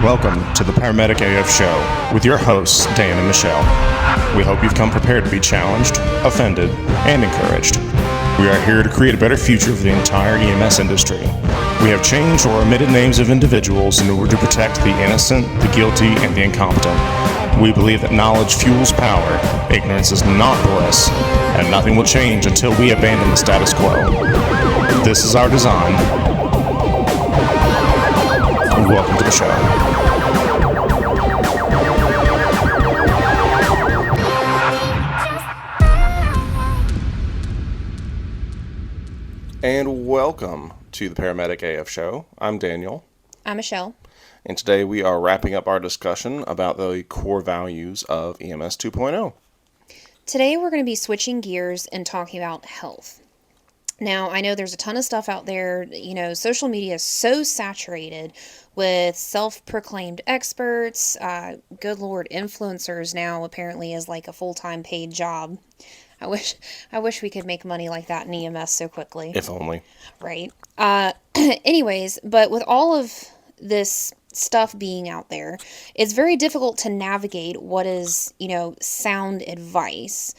Welcome to the Paramedic AF Show with your hosts, Dan and Michelle. We hope you've come prepared to be challenged, offended, and encouraged. We are here to create a better future for the entire EMS industry. We have changed or omitted names of individuals in order to protect the innocent, the guilty, and the incompetent. We believe that knowledge fuels power, ignorance is not bliss, and nothing will change until we abandon the status quo. This is our design. Welcome to the show. And welcome to the Paramedic AF Show. I'm Daniel. I'm Michelle. And today we are wrapping up our discussion about the core values of EMS 2.0. Today we're going to be switching gears and talking about health. Now, I know there's a ton of stuff out there. Social media is so saturated with self-proclaimed experts. Good Lord, influencers now apparently is like a full-time paid job. I wish we could make money like that in EMS so quickly. If only. Right. Anyways, but with all of this stuff being out there, it's very difficult to navigate what is, sound advice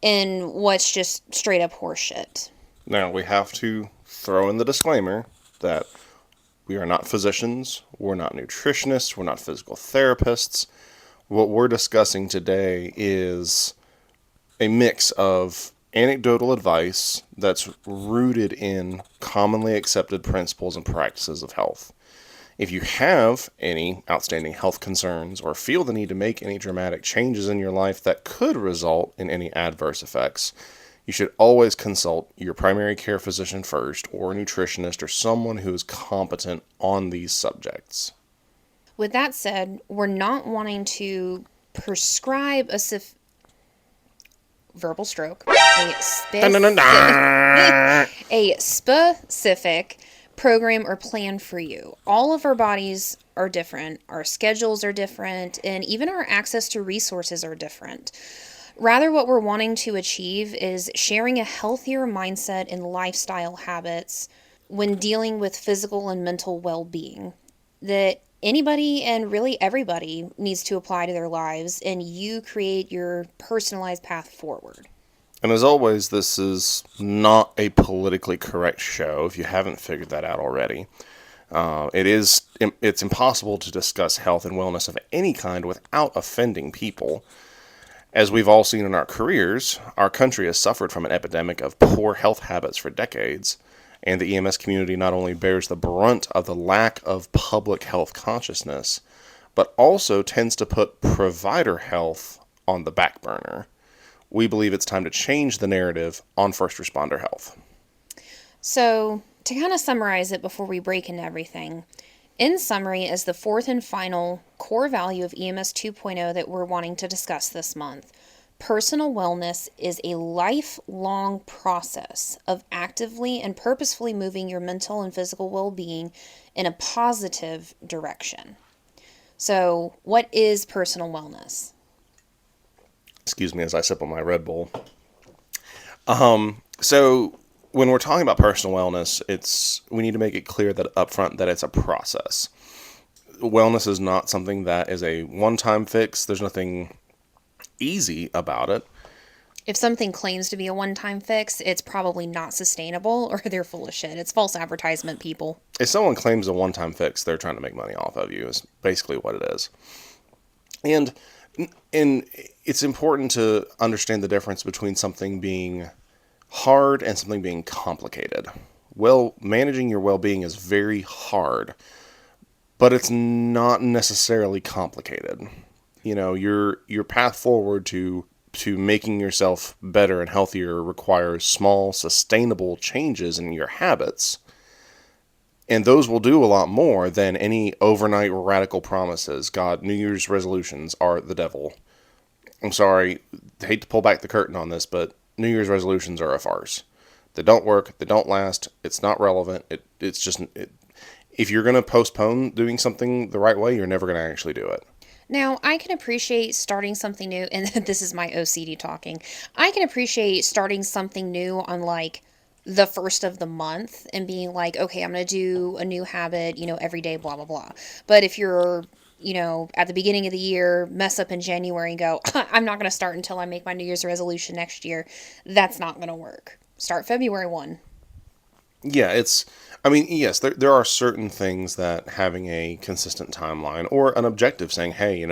and what's just straight up horseshit. Now, we have to throw in the disclaimer that we are not physicians, we're not nutritionists, we're not physical therapists. What we're discussing today is a mix of anecdotal advice that's rooted in commonly accepted principles and practices of health. If you have any outstanding health concerns or feel the need to make any dramatic changes in your life that could result in any adverse effects, you should always consult your primary care physician first, or a nutritionist, or someone who is competent on these subjects. With that said, we're not wanting to prescribe verbal stroke, a specific program or plan for you. All of our bodies are different, our schedules are different, and even our access to resources are different. Rather, what we're wanting to achieve is sharing a healthier mindset and lifestyle habits when dealing with physical and mental well-being that anybody and really everybody needs to apply to their lives, and you create your personalized path forward. And as always, this is not a politically correct show, if you haven't figured that out already. It's impossible to discuss health and wellness of any kind without offending people. As we've all seen in our careers, our country has suffered from an epidemic of poor health habits for decades, and the EMS community not only bears the brunt of the lack of public health consciousness, but also tends to put provider health on the back burner. We believe it's time to change the narrative on first responder health. So, to kind of summarize it before we break into everything, in summary is the fourth and final core value of EMS 2.0 that we're wanting to discuss this month. Personal wellness is a lifelong process of actively and purposefully moving your mental and physical well-being in a positive direction. So, what is personal wellness? Excuse me as I sip on my Red Bull. So when we're talking about personal wellness, we need to make it clear that up front that it's a process. Wellness is not something that is a one-time fix. There's nothing easy about it. If something claims to be a one-time fix, it's probably not sustainable, or they're full of shit. It's false advertisement, people. If someone claims a one-time fix, they're trying to make money off of you, is basically what it is. And it's important to understand the difference between something being hard and something being complicated. Well, managing your well-being is very hard, but it's not necessarily complicated. Your path forward to making yourself better and healthier requires small, sustainable changes in your habits. And those will do a lot more than any overnight radical promises. God, New Year's resolutions are the devil. I'm sorry, I hate to pull back the curtain on this, but New Year's resolutions are a farce. They don't work, they don't last, it's not relevant, if you're going to postpone doing something the right way, you're never going to actually do it. Now, I can appreciate starting something new, and this is my OCD talking. I can appreciate starting something new on the first of the month and being like, okay, I'm going to do a new habit, every day, blah, blah, blah. But if you're at the beginning of the year, mess up in January and go, I'm not going to start until I make my New Year's resolution next year. That's not going to work. Start February 1. Yeah, I mean, yes, there are certain things that having a consistent timeline or an objective saying, hey,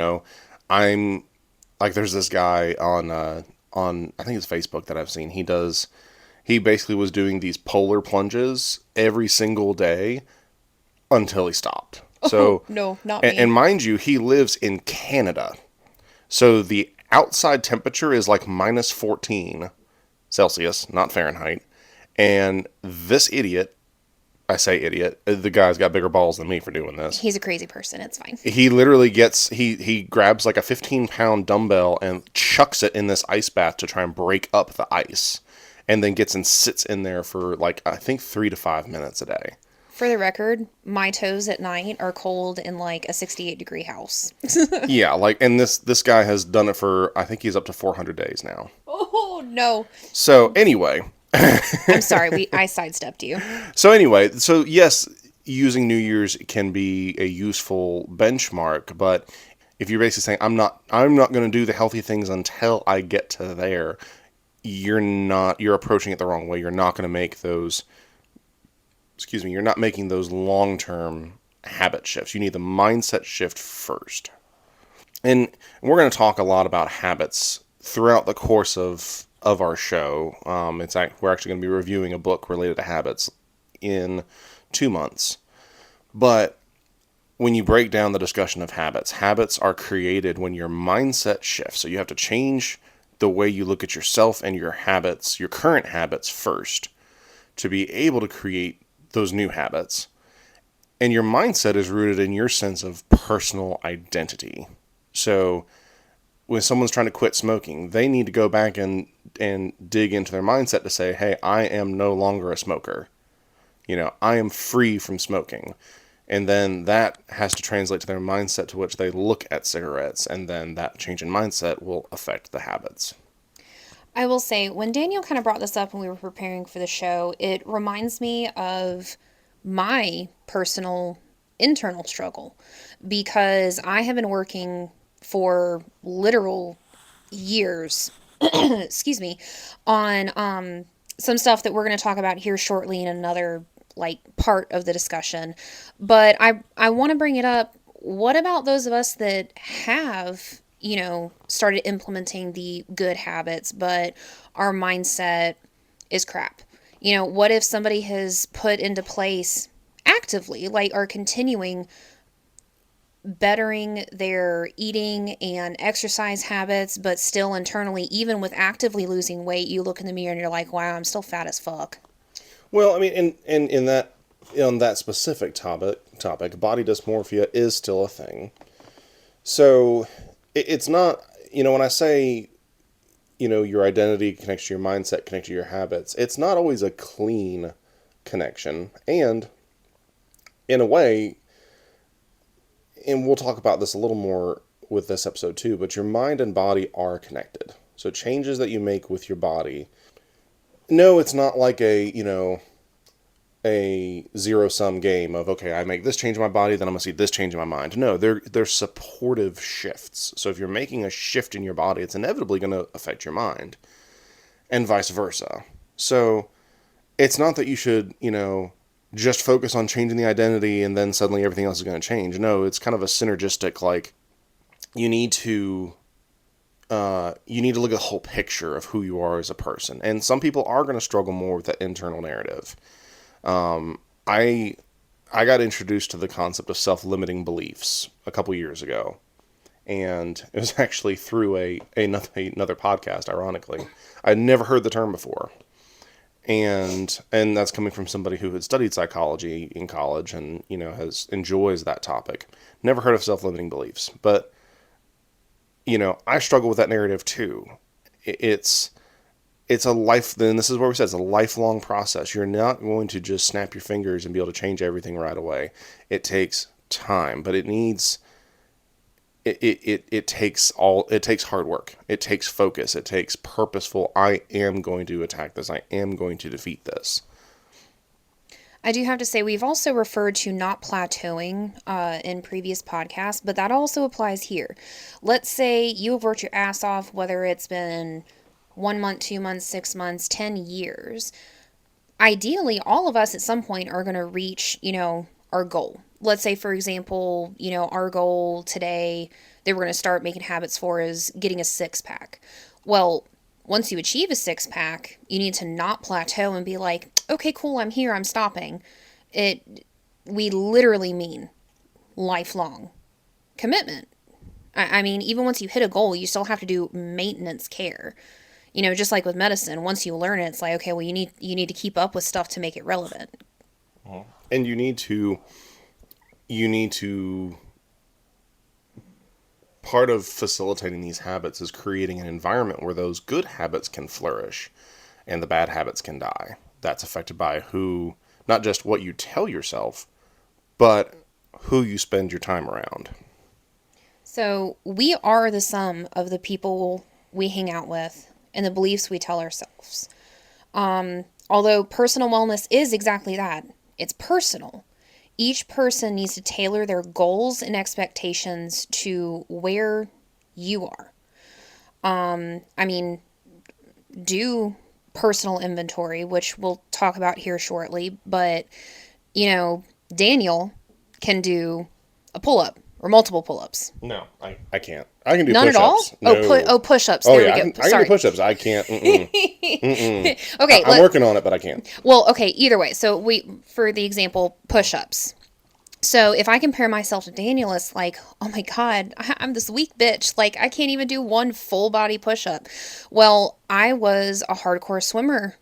I'm like, there's this guy on, I think it's Facebook that I've seen. He basically was doing these polar plunges every single day until he stopped. Oh, So, no, not and me. mind you, he lives in Canada. So the outside temperature is like minus 14 Celsius, not Fahrenheit. And this idiot, I say idiot, the guy's got bigger balls than me for doing this. He's a crazy person. It's fine. He literally he grabs like a 15-pound dumbbell and chucks it in this ice bath to try and break up the ice. And then gets and sits in there for like, I think 3 to 5 minutes a day. For the record, my toes at night are cold in like a 68-degree house. Yeah, like, and this guy has done it for, I think he's up to 400 days now. Oh, no. So anyway, I'm sorry. I sidestepped you. so yes, using New Year's can be a useful benchmark, but if you're basically saying I'm not going to do the healthy things until I get to there, you're approaching it the wrong way. You're not going to make those, excuse me, you're not making those long-term habit shifts. You need the mindset shift first. And we're going to talk a lot about habits throughout the course of our show. We're actually going to be reviewing a book related to habits in 2 months. But when you break down the discussion of habits, habits are created when your mindset shifts. So you have to change the way you look at yourself and your habits, your current habits first, to be able to create those new habits. And your mindset is rooted in your sense of personal identity. So when someone's trying to quit smoking, they need to go back and dig into their mindset to say, hey, I am no longer a smoker. I am free from smoking. And then that has to translate to their mindset to which they look at cigarettes. And then that change in mindset will affect the habits. I will say, when Daniel kind of brought this up when we were preparing for the show, it reminds me of my personal internal struggle because I have been working for literal years, excuse me, on some stuff that we're going to talk about here shortly in another like part of the discussion. But I want to bring it up. What about those of us that have started implementing the good habits, but our mindset is crap? What if somebody has put into place actively, like, are continuing bettering their eating and exercise habits, but still internally, even with actively losing weight, you look in the mirror and you're like, wow, I'm still fat as fuck. Well, I mean, in that on that specific topic, body dysmorphia is still a thing. So it's not, when I say, your identity connects to your mindset, connects to your habits, it's not always a clean connection. And in a way, and we'll talk about this a little more with this episode too, but your mind and body are connected. So changes that you make with your body, no, it's not like a zero-sum game of, okay, I make this change in my body, then I'm going to see this change in my mind. No, they're supportive shifts. So if you're making a shift in your body, it's inevitably going to affect your mind, and vice versa. So it's not that you should, just focus on changing the identity and then suddenly everything else is going to change. No, it's kind of a synergistic, like, you need to look at the whole picture of who you are as a person. And some people are going to struggle more with that internal narrative. I got introduced to the concept of self-limiting beliefs a couple years ago, and it was actually through another podcast. Ironically, I'd never heard the term before, and that's coming from somebody who had studied psychology in college and has enjoys that topic. Never heard of self-limiting beliefs, but I struggle with that narrative too. It's a life, then this is where we said it's a lifelong process. You're not going to just snap your fingers and be able to change everything right away. It takes time, but it takes hard work. It takes focus. It takes purposeful, I am going to attack this. I am going to defeat this. I do have to say, we've also referred to not plateauing in previous podcasts, but that also applies here. Let's say you have worked your ass off, whether it's been 1 month, 2 months, 6 months, 10 years. Ideally, all of us at some point are going to reach, our goal. Let's say, for example, our goal today that we're going to start making habits for is getting a six pack. Well, once you achieve a six pack, you need to not plateau and be like, okay, cool, I'm here, I'm stopping. We literally mean lifelong commitment. I mean, even once you hit a goal, you still have to do maintenance care. Just like with medicine, once you learn it, it's like, okay, well, you need to keep up with stuff to make it relevant. And you need to part of facilitating these habits is creating an environment where those good habits can flourish and the bad habits can die. That's affected by who, not just what you tell yourself, but who you spend your time around. So we are the sum of the people we hang out with and the beliefs we tell ourselves. Although personal wellness is exactly that, it's personal. Each person needs to tailor their goals and expectations to where you are. I mean, do personal inventory, which we'll talk about here shortly, but, Daniel can do a pull up or multiple pull ups. No, I can't. I can do None at all? push-ups. No. Push ups. Oh There yeah, we I go. can Sorry. do push-ups. I can't. Okay, I'm working on it, but I can't. well, okay, either way. So for the example, push ups. So if I compare myself to Daniel, it's like, oh my God, I'm this weak bitch. Like, I can't even do one full body push up. Well, I was a hardcore swimmer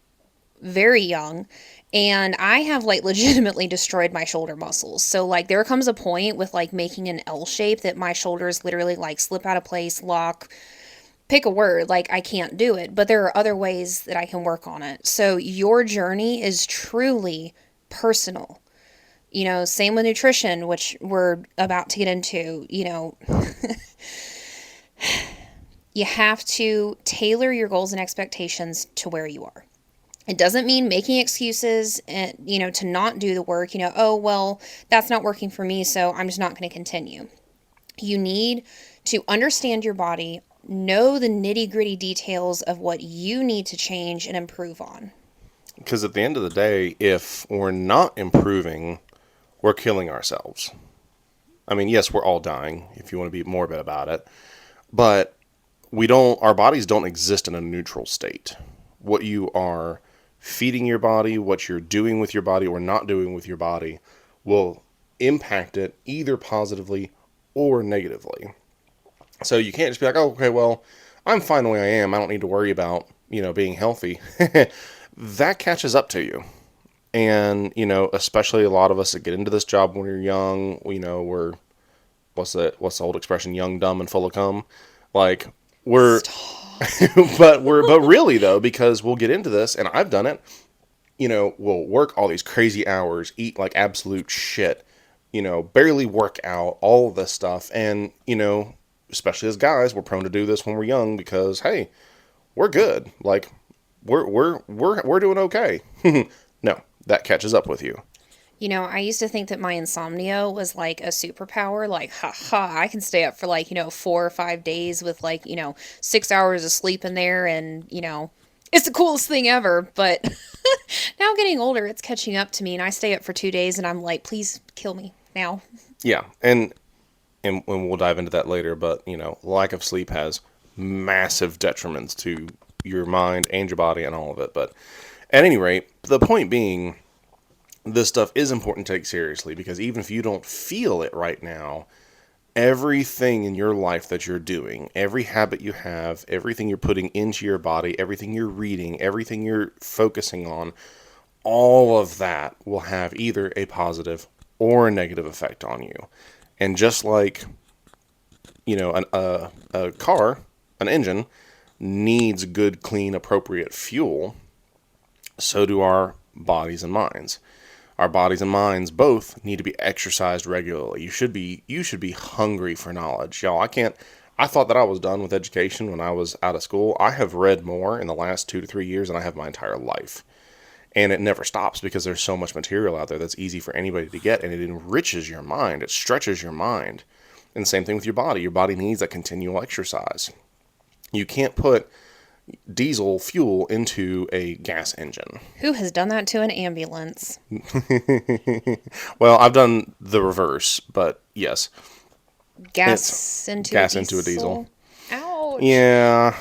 very young, and I have like legitimately destroyed my shoulder muscles. So like there comes a point with like making an L shape that my shoulders literally like slip out of place, lock, pick a word, like I can't do it. But there are other ways that I can work on it. So your journey is truly personal. Same with nutrition, which we're about to get into. You have to tailor your goals and expectations to where you are. It doesn't mean making excuses and, to not do the work, oh, well, that's not working for me, so I'm just not going to continue. You need to understand your body, know the nitty gritty details of what you need to change and improve on. Because at the end of the day, if we're not improving, we're killing ourselves. I mean, yes, we're all dying, if you want to be morbid about it, but our bodies don't exist in a neutral state. What you are feeding your body, what you're doing with your body or not doing with your body will impact it either positively or negatively. So you can't just be like, oh, okay, well, I'm fine the way I am. I don't need to worry about, being healthy. That catches up to you. And, especially a lot of us that get into this job when we're young, we're, what's the old expression? Young, dumb, and full of cum. Like, we're, but really though, because we'll get into this and I've done it, we'll work all these crazy hours, eat like absolute shit, barely work out, all of this stuff. And, especially as guys, we're prone to do this when we're young because, hey, we're good. Like, we're doing okay. No, that catches up with you. I used to think that my insomnia was like a superpower. Like, I can stay up for like, 4 or 5 days with like, 6 hours of sleep in there. And, it's the coolest thing ever. But now getting older, it's catching up to me. And I stay up for 2 days and I'm like, please kill me now. Yeah. And we'll dive into that later. But, lack of sleep has massive detriments to your mind and your body and all of it. But at any rate, the point being, this stuff is important to take seriously because even if you don't feel it right now, everything in your life that you're doing, every habit you have, everything you're putting into your body, everything you're reading, everything you're focusing on, all of that will have either a positive or a negative effect on you. And just like, a car, an engine, needs good, clean, appropriate fuel, so do our bodies and minds. Our bodies and minds both need to be exercised regularly. You should be hungry for knowledge. Y'all, I thought that I was done with education when I was out of school. I have read more in the last 2 to 3 years than I have my entire life. And it never stops because there's so much material out there that's easy for anybody to get, and it enriches your mind. It stretches your mind. And the same thing with your body. Your body needs that continual exercise. You can't put diesel fuel into a gas engine. Who has done that to an ambulance? Well, I've done the reverse, but yes. Gas into gas a into a diesel. Ouch. Yeah.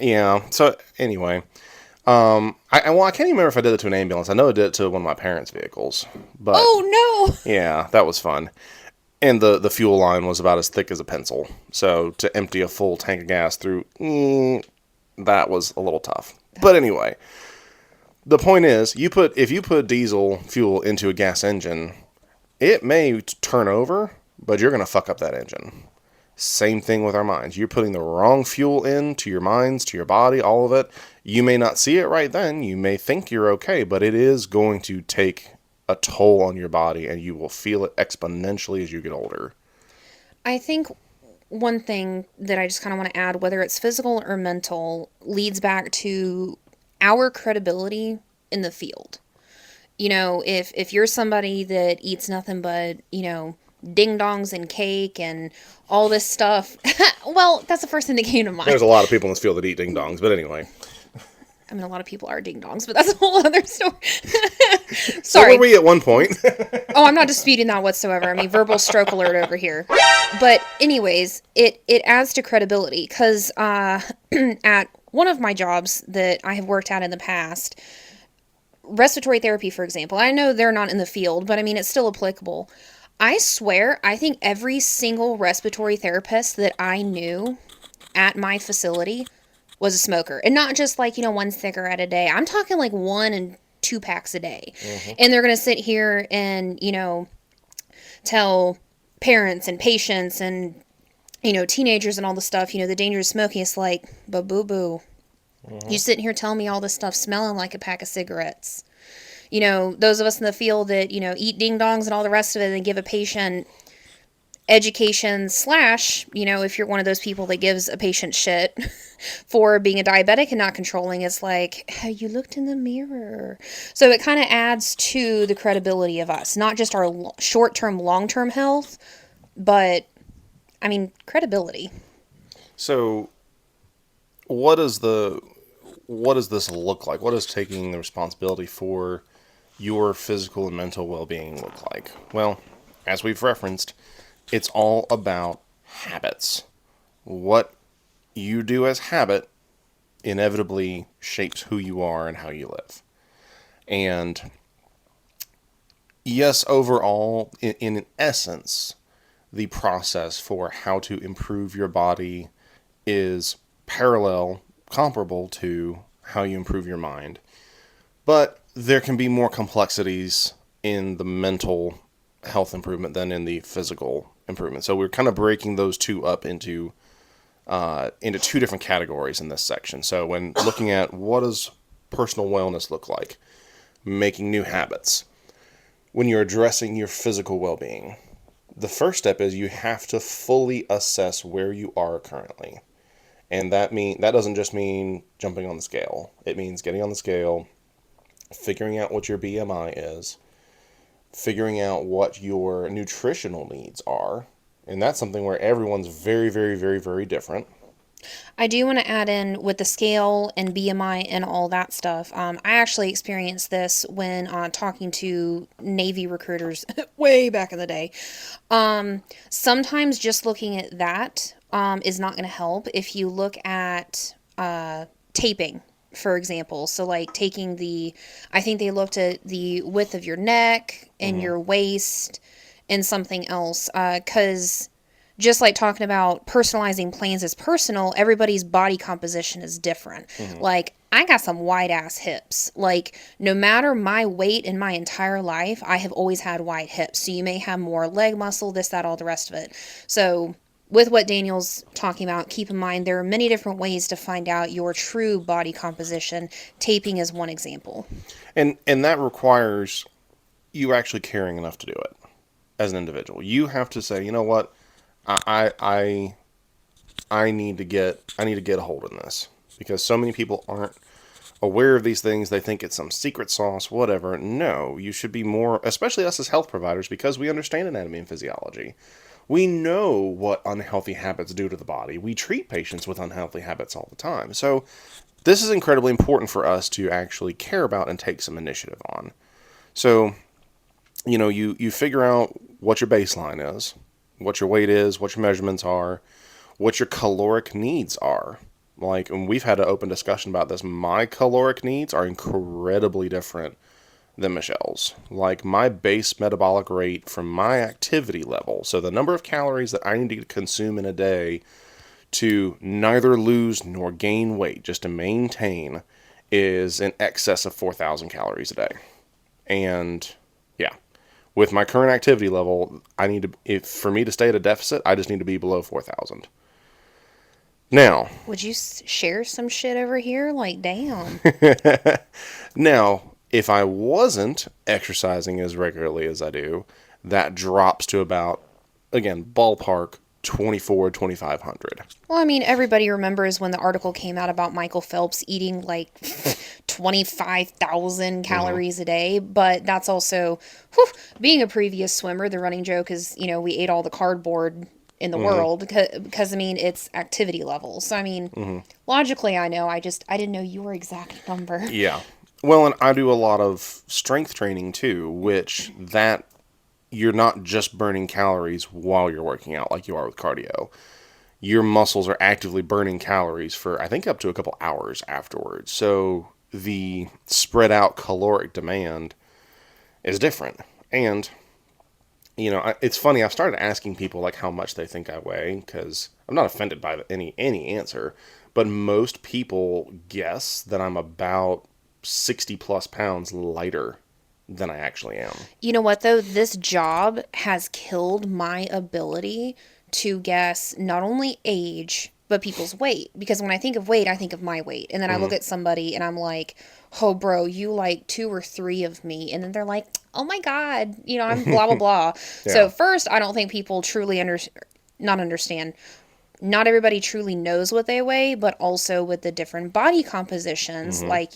Yeah. So anyway, I can't even remember if I did it to an ambulance. I know I did it to one of my parents' vehicles, but Oh no. yeah, that was fun. And the fuel line was about as thick as a pencil. So to empty a full tank of gas through, that was a little tough. But anyway, the point is, if you put diesel fuel into a gas engine, it may turn over, but you're going to fuck up that engine. Same thing with our minds. You're putting the wrong fuel into your minds, to your body, all of it. You may not see it right then. You may think you're okay, but it is going to take a toll on your body, and you will feel it exponentially as you get older. I think one thing that I just kind of want to add, whether it's physical or mental, leads back to our credibility in the field. You know, if you're somebody that eats nothing but, ding dongs and cake and all this stuff, well, that's the first thing that came to mind. There's a lot of people in this field that eat ding dongs, but anyway. I mean, a lot of people are ding dongs, but that's a whole other story. So Sorry. were we at one point? Oh, I'm not disputing that whatsoever. I mean, verbal stroke alert over here. But anyways, it adds to credibility because at one of my jobs that I have worked at in the past, respiratory therapy, for example, I know they're not in the field, but I mean, it's still applicable. I swear, I think every single respiratory therapist that I knew at my facility was a smoker. And not just like, one cigarette a day. I'm talking like 1 and 2 packs a day. Mm-hmm. And they're going to sit here and, tell parents and patients and, teenagers and all the stuff, the danger of smoking. It's like, but boo-boo. Mm-hmm. You sitting here telling me all this stuff smelling like a pack of cigarettes. Those of us in the field that, eat ding-dongs and all the rest of it and give a patient education / if you're one of those people that gives a patient shit for being a diabetic and not controlling, it's like, have you looked in the mirror? So it kind of adds to the credibility of us, not just our short-term, long-term health, but, credibility. So what does this look like? What does taking the responsibility for your physical and mental well-being look like? Well, as we've referenced, it's all about habits. What you do as habit inevitably shapes who you are and how you live. And yes, overall, in essence, the process for how to improve your body is comparable to how you improve your mind. But there can be more complexities in the mental health improvement than in the physical improvement. So we're kind of breaking those two up into 2 different categories in this section. So when looking at what does personal wellness look like, making new habits, when you're addressing your physical well-being, the first step is you have to fully assess where you are currently. And that doesn't just mean jumping on the scale. It means getting on the scale, figuring out what your BMI is, figuring out what your nutritional needs are. And that's something where everyone's very, very, very, very different. I do want to add in with the scale and BMI and all that stuff. I actually experienced this when talking to Navy recruiters way back in the day. Sometimes just looking at that is not going to help. If you look at taping, for example, so like I think they looked at the width of your neck and your waist and something else, because just like talking about personalizing plans is personal, everybody's body composition is different. Mm-hmm. Like, I got some wide ass hips. Like, no matter my weight in my entire life, I have always had wide hips. So you may have more leg muscle, this, that, all the rest of it. So with what Daniel's talking about, keep in mind there are many different ways to find out your true body composition. Taping is one example. And that requires you actually caring enough to do it as an individual. You have to say, you know what? I need to get a hold in this, because so many people aware of these things. They think it's some secret sauce, whatever. No, you should be more, especially us as health providers, because we understand anatomy and physiology. We know what unhealthy habits do to the body. We treat patients with unhealthy habits all the time. So this is incredibly important for us to actually care about and take some initiative on. So, you figure out what your baseline is, what your weight is, what your measurements are, what your caloric needs are. Like, and we've had an open discussion about this. My caloric needs are incredibly different than Michelle's. Like, my base metabolic rate from my activity level, so the number of calories that I need to consume in a day to neither lose nor gain weight, just to maintain, is in excess of 4,000 calories a day. And yeah, with my current activity level, I need to, if for me to stay at a deficit, I just need to be below 4,000. Now, Would you share some shit over here? Like, damn. now, if I wasn't exercising as regularly as I do, that drops to about, again, ballpark 2,500. Well, I mean, everybody remembers when the article came out about Michael Phelps eating like 25,000 calories a day, but that's also, whew, being a previous swimmer, the running joke is, we ate all the cardboard in the world because, I mean, it's activity levels. So, I mean, logically, I know, I didn't know your exact number. Yeah. Well, and I do a lot of strength training too, which that you're not just burning calories while you're working out like you are with cardio. Your muscles are actively burning calories for, I think, up to a couple hours afterwards. So the spread out caloric demand is different. And, it's funny, I've started asking people like how much they think I weigh, because I'm not offended by any answer, but most people guess that I'm about 60 plus pounds lighter than I actually am. You know what, though? This job has killed my ability to guess not only age, but people's weight. Because when I think of weight, I think of my weight. And then I look at somebody and I'm like, oh, bro, you like 2 or 3 of me. And then they're like, oh my God, I'm blah, blah, blah. So, Yeah. first, I don't think people truly not understand. Not everybody truly knows what they weigh, but also with the different body compositions, like,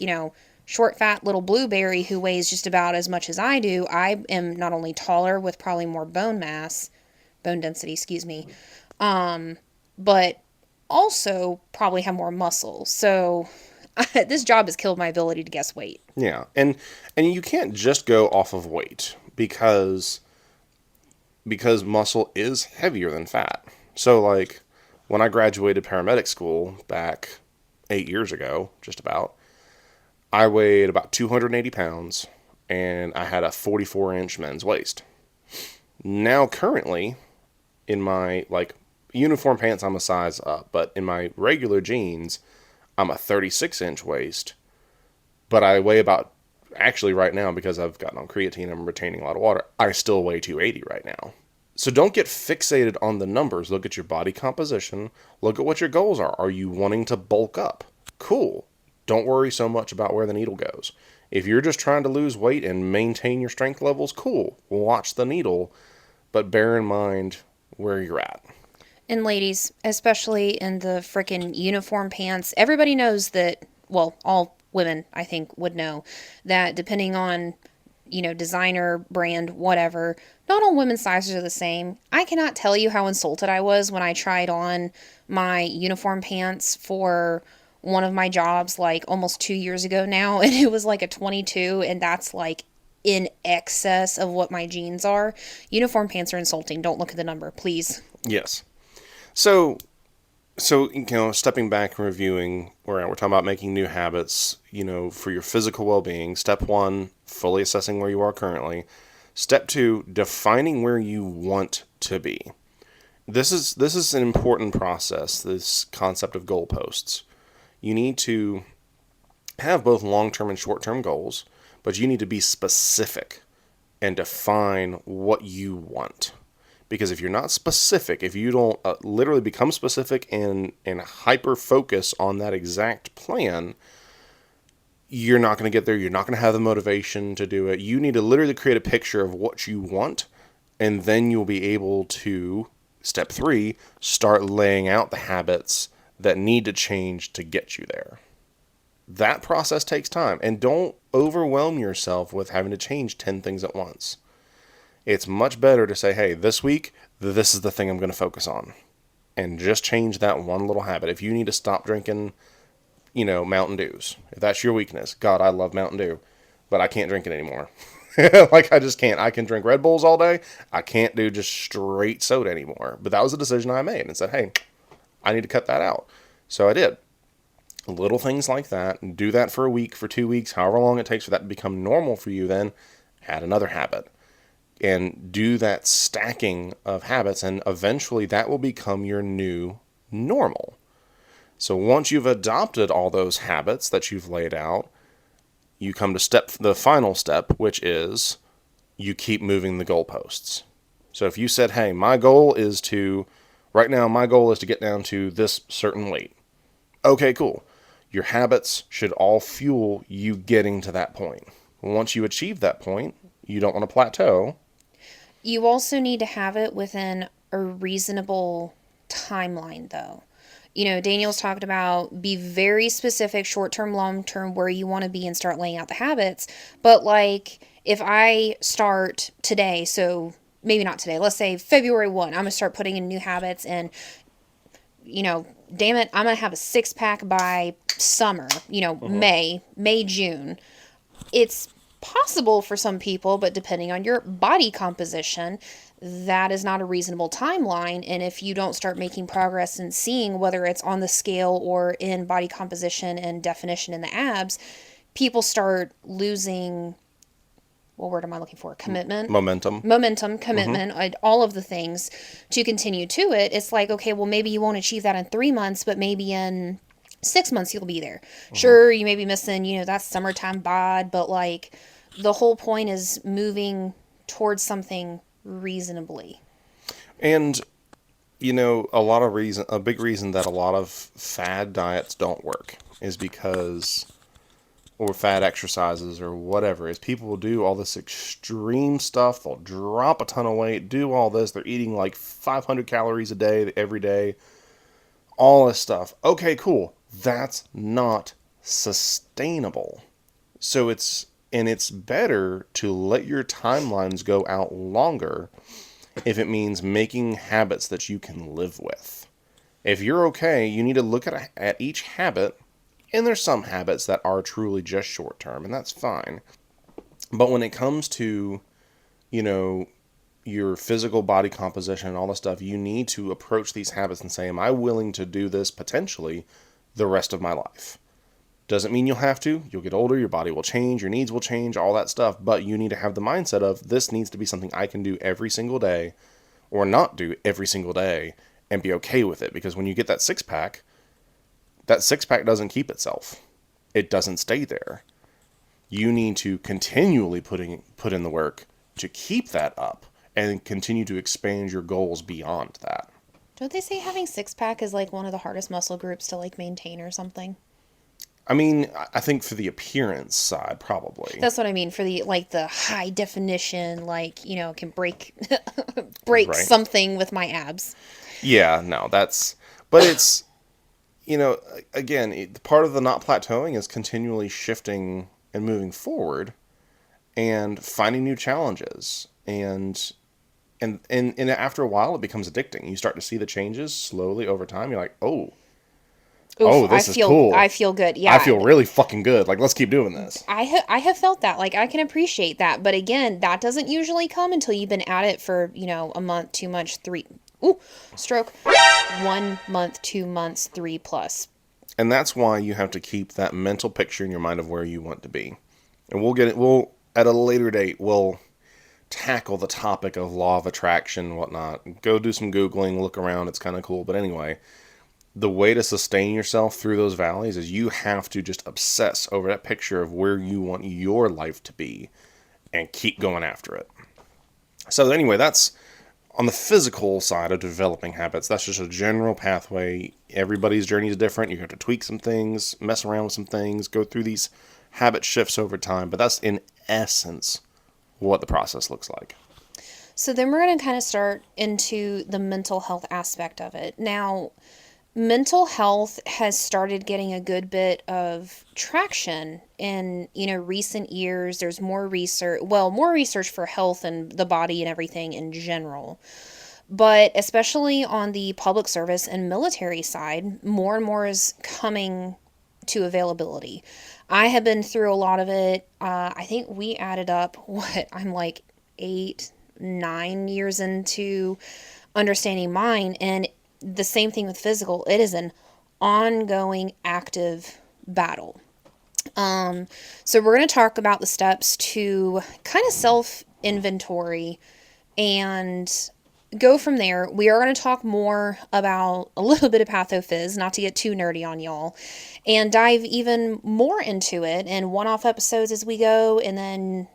short, fat little blueberry who weighs just about as much as I do, I am not only taller with probably more bone density, excuse me, but also probably have more muscle. So this job has killed my ability to guess weight. Yeah. And you can't just go off of weight because muscle is heavier than fat. So like when I graduated paramedic school back 8 years ago, just about, I weighed about 280 pounds and I had a 44-inch men's waist. Now currently in my like uniform pants I'm a size up, but in my regular jeans I'm a 36-inch waist, but I weigh about, actually right now because I've gotten on creatine, I'm retaining a lot of water, I still weigh 280 right now. So don't get fixated on the numbers. Look at your body composition. Look at what your goals are. Are you wanting to bulk up? Cool. Don't worry so much about where the needle goes. If you're just trying to lose weight and maintain your strength levels, cool. Watch the needle, but bear in mind where you're at. And ladies, especially in the frickin' uniform pants, everybody knows that, well, all women, I think, would know that depending on, designer, brand, whatever, not all women's sizes are the same. I cannot tell you how insulted I was when I tried on my uniform pants for one of my jobs like almost 2 years ago now, and it was like a 22, and that's like in excess of what my jeans are. Uniform pants are insulting. Don't look at the number, please. Yes. So, stepping back and reviewing where we're talking about making new habits, for your physical well-being. Step 1, fully assessing where you are currently. Step 2, defining where you want to be. This is an important process, this concept of goalposts. You need to have both long-term and short-term goals, but you need to be specific and define what you want. Because if you're not specific, if you don't literally become specific and hyper focus on that exact plan, you're not going to get there. You're not going to have the motivation to do it. You need to literally create a picture of what you want, and then you'll be able to, step 3, start laying out the habits that need to change to get you there. That process takes time. And don't overwhelm yourself with having to change 10 things at once. It's much better to say, hey, this week, this is the thing I'm going to focus on. And just change that one little habit. If you need to stop drinking, Mountain Dews, if that's your weakness, God, I love Mountain Dew, but I can't drink it anymore. Like, I just can't. I can drink Red Bulls all day. I can't do just straight soda anymore. But that was a decision I made and said, hey, I need to cut that out. So I did. Little things like that. Do that for a week, for 2 weeks, however long it takes for that to become normal for you, then add another habit. And do that stacking of habits, and eventually that will become your new normal. So once you've adopted all those habits that you've laid out, you come to the final step, which is you keep moving the goalposts. So if you said, hey, right now my goal is to get down to this certain weight. Okay, cool. Your habits should all fuel you getting to that point. Once you achieve that point, you don't want to plateau. You also need to have it within a reasonable timeline, though. Daniel's talked about be very specific, short term, long term, where you want to be and start laying out the habits. But, like, if I start today, so maybe not today, let's say February 1, I'm going to start putting in new habits, and, damn it, I'm going to have a 6-pack by summer, May, June. It's possible for some people, but depending on your body composition, that is not a reasonable timeline. And if you don't start making progress and seeing whether it's on the scale or in body composition and definition in the abs, people start losing, what word am I looking for? Commitment. Momentum. Commitment, all of the things to continue to it. It's like, okay, well, maybe you won't achieve that in 3 months, but maybe in 6 months you'll be there. Sure, you may be missing, that summertime bod, but, like, the whole point is moving towards something reasonably. And, a big reason that a lot of fad diets don't work is because, or fad exercises or whatever, is people will do all this extreme stuff. They'll drop a ton of weight, do all this. They're eating like 500 calories a day, every day, all this stuff. Okay, cool. That's not sustainable. So it's better to let your timelines go out longer if it means making habits that you can live with. If you're okay, you need to look at each habit, and there's some habits that are truly just short term, and that's fine. But when it comes to, your physical body composition and all this stuff, you need to approach these habits and say, am I willing to do this potentially the rest of my life? Doesn't mean you'll have to. You'll get older, your body will change, your needs will change, all that stuff. But you need to have the mindset of this needs to be something I can do every single day or not do every single day and be okay with it. Because when you get that six pack doesn't keep itself. It doesn't stay there. You need to continually put in the work to keep that up and continue to expand your goals beyond that. Don't they say having 6-pack is like one of the hardest muscle groups to, like, maintain or something? I mean, I think for the appearance side, probably. That's what I mean. For the, like, the high definition, like, can break Right. something with my abs. Yeah, no, but it's, again, part of the not plateauing is continually shifting and moving forward and finding new challenges. And after a while, it becomes addicting. You start to see the changes slowly over time. You're like, Oof, this is cool. I feel good. Yeah. I feel really fucking good. Like, let's keep doing this. I have felt that. Like, I can appreciate that. But again, that doesn't usually come until you've been at it for, a month, 2 months, 3. Ooh, stroke. 1 month, 2 months, 3 plus. And that's why you have to keep that mental picture in your mind of where you want to be. And at a later date, we'll tackle the topic of law of attraction and whatnot. Go do some Googling, look around. It's kind of cool. But anyway, the way to sustain yourself through those valleys is you have to just obsess over that picture of where you want your life to be and keep going after it. So anyway, that's on the physical side of developing habits. That's just a general pathway. Everybody's journey is different. You have to tweak some things, mess around with some things, go through these habit shifts over time. But that's in essence what the process looks like. So then we're going to kind of start into the mental health aspect of it. Now, mental health has started getting a good bit of traction in, recent years. There's more research for health and the body and everything in general. But especially on the public service and military side, more and more is coming to availability. I have been through a lot of it. I think we added up I'm like 8, 9 years into understanding mine, and the same thing with physical. It is an ongoing, active battle. So we're going to talk about the steps to kind of self inventory and go from there. We are going to talk more about a little bit of pathophys, not to get too nerdy on y'all, and dive even more into it in one-off episodes as we go. And then,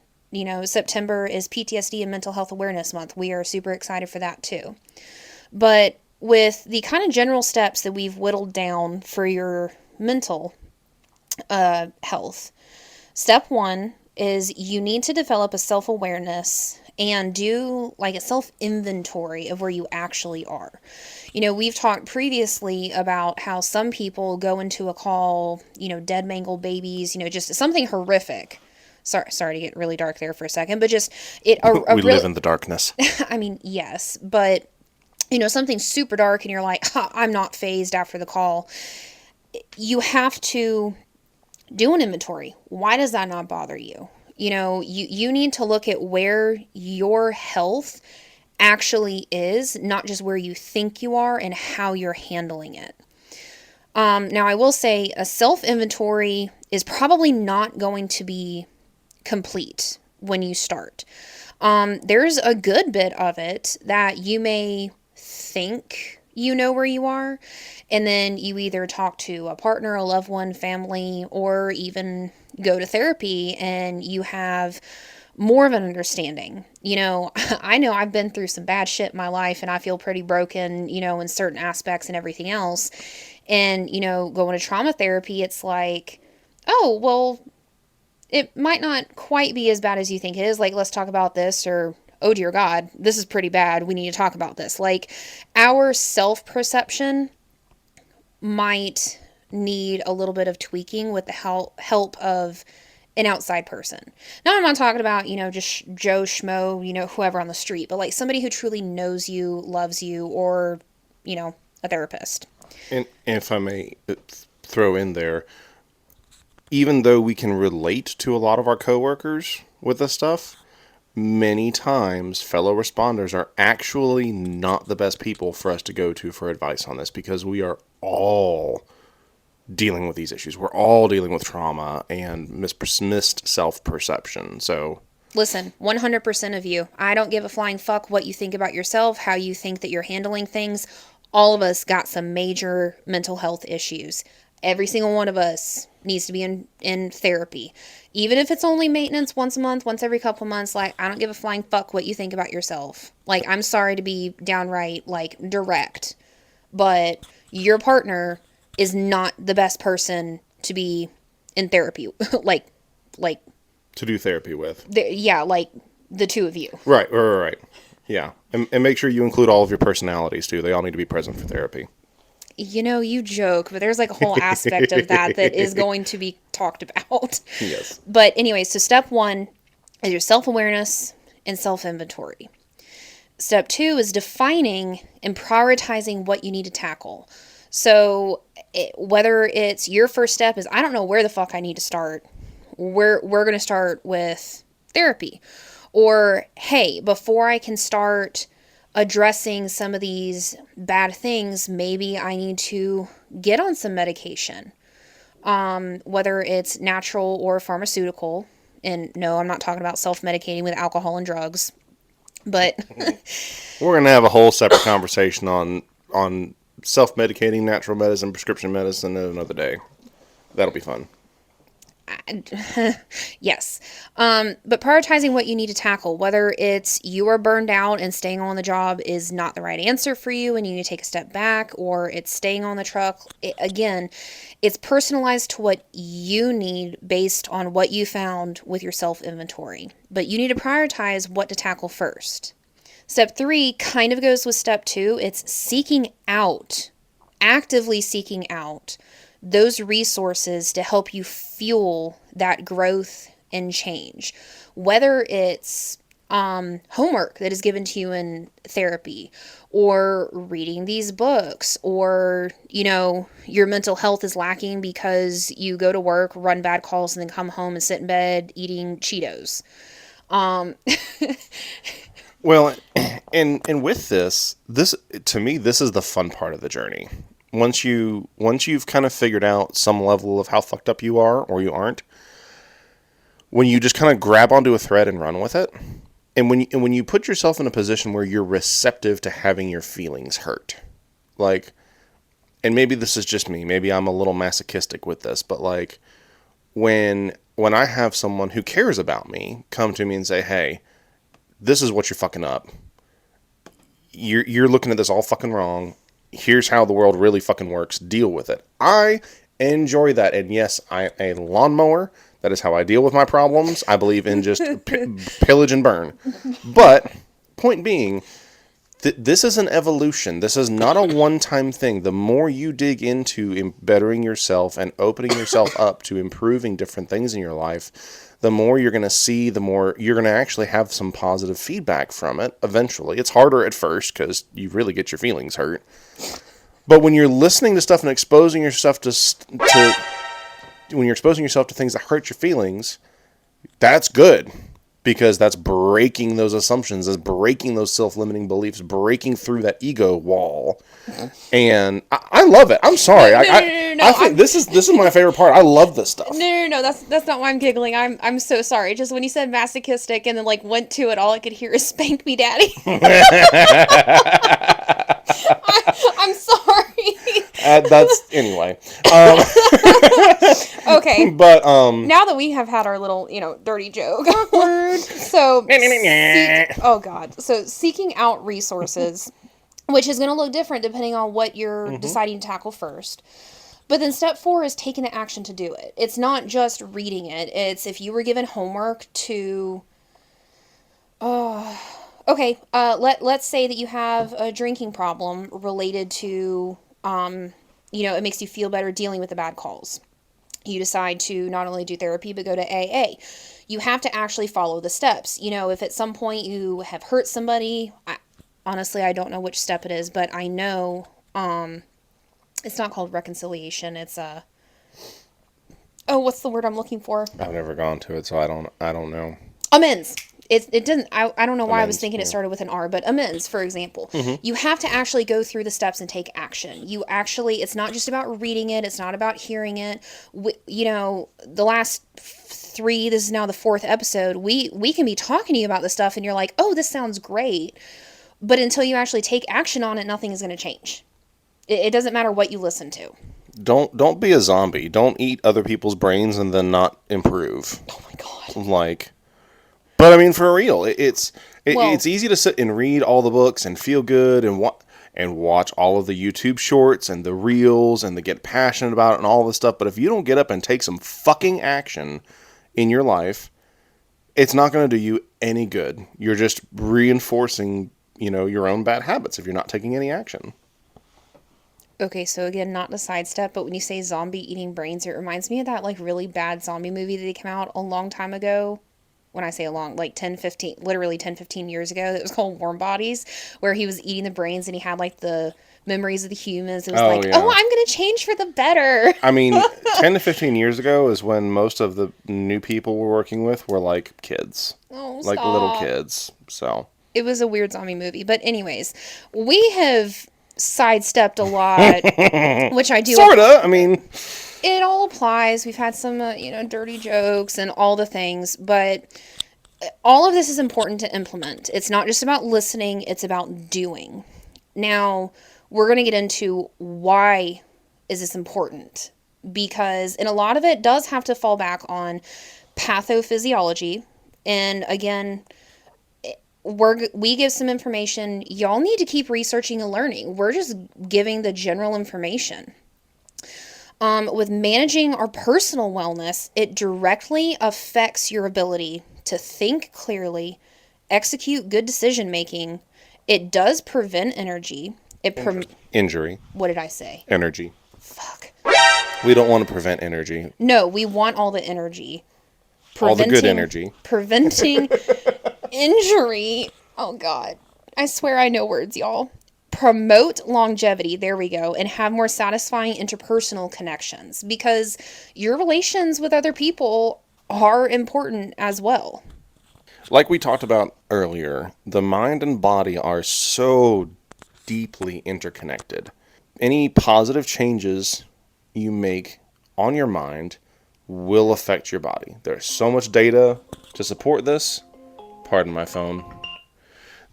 September is PTSD and Mental Health Awareness Month. We are super excited for that too. But with the kind of general steps that we've whittled down for your mental health, step one is you need to develop a self-awareness and do like a self-inventory of where you actually are. We've talked previously about how some people go into a call, dead mangled babies, just something horrific. Sorry to get really dark there for a second, but just We live in the darkness. I mean, yes, but something super dark and you're like, I'm not phased after the call. You have to do an inventory. Why does that not bother you? You need to look at where your health actually is, not just where you think you are and how you're handling it. Now, I will say a self-inventory is probably not going to be complete when you start. There's a good bit of it that you may think you know where you are, and then you either talk to a partner, a loved one, family, or even go to therapy and you have more of an understanding. I know I've been through some bad shit in my life and I feel pretty broken, in certain aspects and everything else. And, going to trauma therapy, it's like, oh, well, it might not quite be as bad as you think it is. Like, let's talk about this, or, oh dear God, this is pretty bad. We need to talk about this. Like, our self-perception might need a little bit of tweaking with the help of an outside person. Now, I'm not talking about, just Joe Schmo, whoever on the street, but like somebody who truly knows you, loves you, or, a therapist. And if I may throw in there, even though we can relate to a lot of our coworkers with this stuff, many times fellow responders are actually not the best people for us to go to for advice on this, because we are all dealing with these issues. We're all dealing with trauma and missed self-perception. So listen, 100% of you, I don't give a flying fuck what you think about yourself, how you think that you're handling things. All of us got some major mental health issues. Every single one of us needs to be in therapy. Even if it's only maintenance once a month, once every couple months, like, I don't give a flying fuck what you think about yourself. Like, I'm sorry to be downright, like, direct, but your partner is not the best person to be in therapy. like, to do therapy with. Yeah, like, the two of you. Right. Yeah. And make sure you include all of your personalities, too. They all need to be present for therapy. You joke, but there's like a whole aspect of that is going to be talked about. Yes. But anyway, so step one is your self-awareness and self-inventory. Step two is defining and prioritizing what you need to tackle. So whether it's your first step is, I don't know where the fuck I need to start. We're going to start with therapy. Or, hey, before I can start addressing some of these bad things, maybe I need to get on some medication, whether it's natural or pharmaceutical. And no, I'm not talking about self-medicating with alcohol and drugs, but we're going to have a whole separate conversation on self-medicating, natural medicine, prescription medicine another day. That'll be fun. Yes. But prioritizing what you need to tackle, whether it's you are burned out and staying on the job is not the right answer for you and you need to take a step back, or it's staying on the truck. Again, it's personalized to what you need based on what you found with your self-inventory. But you need to prioritize what to tackle first. Step 3 kind of goes with step 2. It's seeking out actively seeking out those resources to help you fuel that growth and change. Whether it's homework that is given to you in therapy, or reading these books, or, your mental health is lacking because you go to work, run bad calls, and then come home and sit in bed eating Cheetos. Well, and with this to me, this is the fun part of the journey. Once you've kind of figured out some level of how fucked up you are or you aren't, when you just kind of grab onto a thread and run with it, and when you put yourself in a position where you're receptive to having your feelings hurt, like, and maybe this is just me, maybe I'm a little masochistic with this, but like when I have someone who cares about me come to me and say, "Hey, this is what you're fucking up. You're looking at this all fucking wrong. Here's how the world really fucking works. Deal with it." I enjoy that. And yes, I am a lawnmower. That is how I deal with my problems. I believe in just pillage and burn. But point being, this is an evolution. This is not a one-time thing. The more you dig into bettering yourself and opening yourself up to improving different things in your life, the more you're going to see, the more you're going to actually have some positive feedback from it eventually. It's harder at first because you really get your feelings hurt. But when you're listening to stuff and exposing yourself when you're exposing yourself to things that hurt your feelings, that's good. Because that's breaking those assumptions, that's breaking those self-limiting beliefs, breaking through that ego wall. And I love it. I'm sorry. No. I think this is my favorite part. I love this stuff. No. That's not why I'm giggling. I'm so sorry. Just when you said masochistic and then like went to it, all I could hear is "spank me, daddy." I'm sorry. That's anyway. Okay. But now that we have had our little, dirty joke. So oh god. So seeking out resources, which is going to look different depending on what you're deciding to tackle first. But then step 4 is taking the action to do it. It's not just reading it. It's if you were given homework to okay, let's say that you have a drinking problem related to it makes you feel better dealing with the bad calls. You decide to not only do therapy, but go to AA. You have to actually follow the steps. If at some point you have hurt somebody, honestly, I don't know which step it is, but I know it's not called reconciliation. It's what's the word I'm looking for? I've never gone to it, so I don't know. Amends. It doesn't, I don't know why I was thinking yeah. it started with an R, but amends, for example. You have to actually go through the steps and take action. It's not just about reading it. It's not about hearing it. The last 3, this is now the 4th episode, we can be talking to you about this stuff and you're like, oh, this sounds great. But until you actually take action on it, nothing is going to change. It doesn't matter what you listen to. Don't be a zombie. Don't eat other people's brains and then not improve. Oh my God. Like... But I mean, for real, it's easy to sit and read all the books and feel good and watch all of the YouTube shorts and the reels and get passionate about it and all this stuff. But if you don't get up and take some fucking action in your life, it's not going to do you any good. You're just reinforcing, your own bad habits if you're not taking any action. Okay, so again, not to sidestep, but when you say zombie eating brains, it reminds me of that like really bad zombie movie that came out a long time ago. When I say a long, like 10, 15 years ago, that was called Warm Bodies, where he was eating the brains and he had like the memories of the humans. It was I'm going to change for the better. I mean, 10 to 15 years ago is when most of the new people we're working with were like kids. Oh, like stop. Little kids. So it was a weird zombie movie. But anyways, we have sidestepped a lot, which I do. Sorta. I mean... It all applies. We've had some, dirty jokes and all the things, but all of this is important to implement. It's not just about listening, it's about doing. Now, we're going to get into why is this important? Because, and a lot of it does have to fall back on pathophysiology. And again, we give some information. Y'all need to keep researching and learning. We're just giving the general information. With managing our personal wellness, it directly affects your ability to think clearly, execute good decision making. It does prevent energy, It Injury. What did I say? Energy. Fuck. We don't want to prevent energy. No, we want all the energy. All the good energy. Preventing injury. Oh, God. I swear I know words, y'all. Promote longevity, there we go, and have more satisfying interpersonal connections, because your relations with other people are important as well. Like we talked about earlier, the mind and body are so deeply interconnected. Any positive changes you make on your mind will affect your body. There's so much data to support this. Pardon my phone.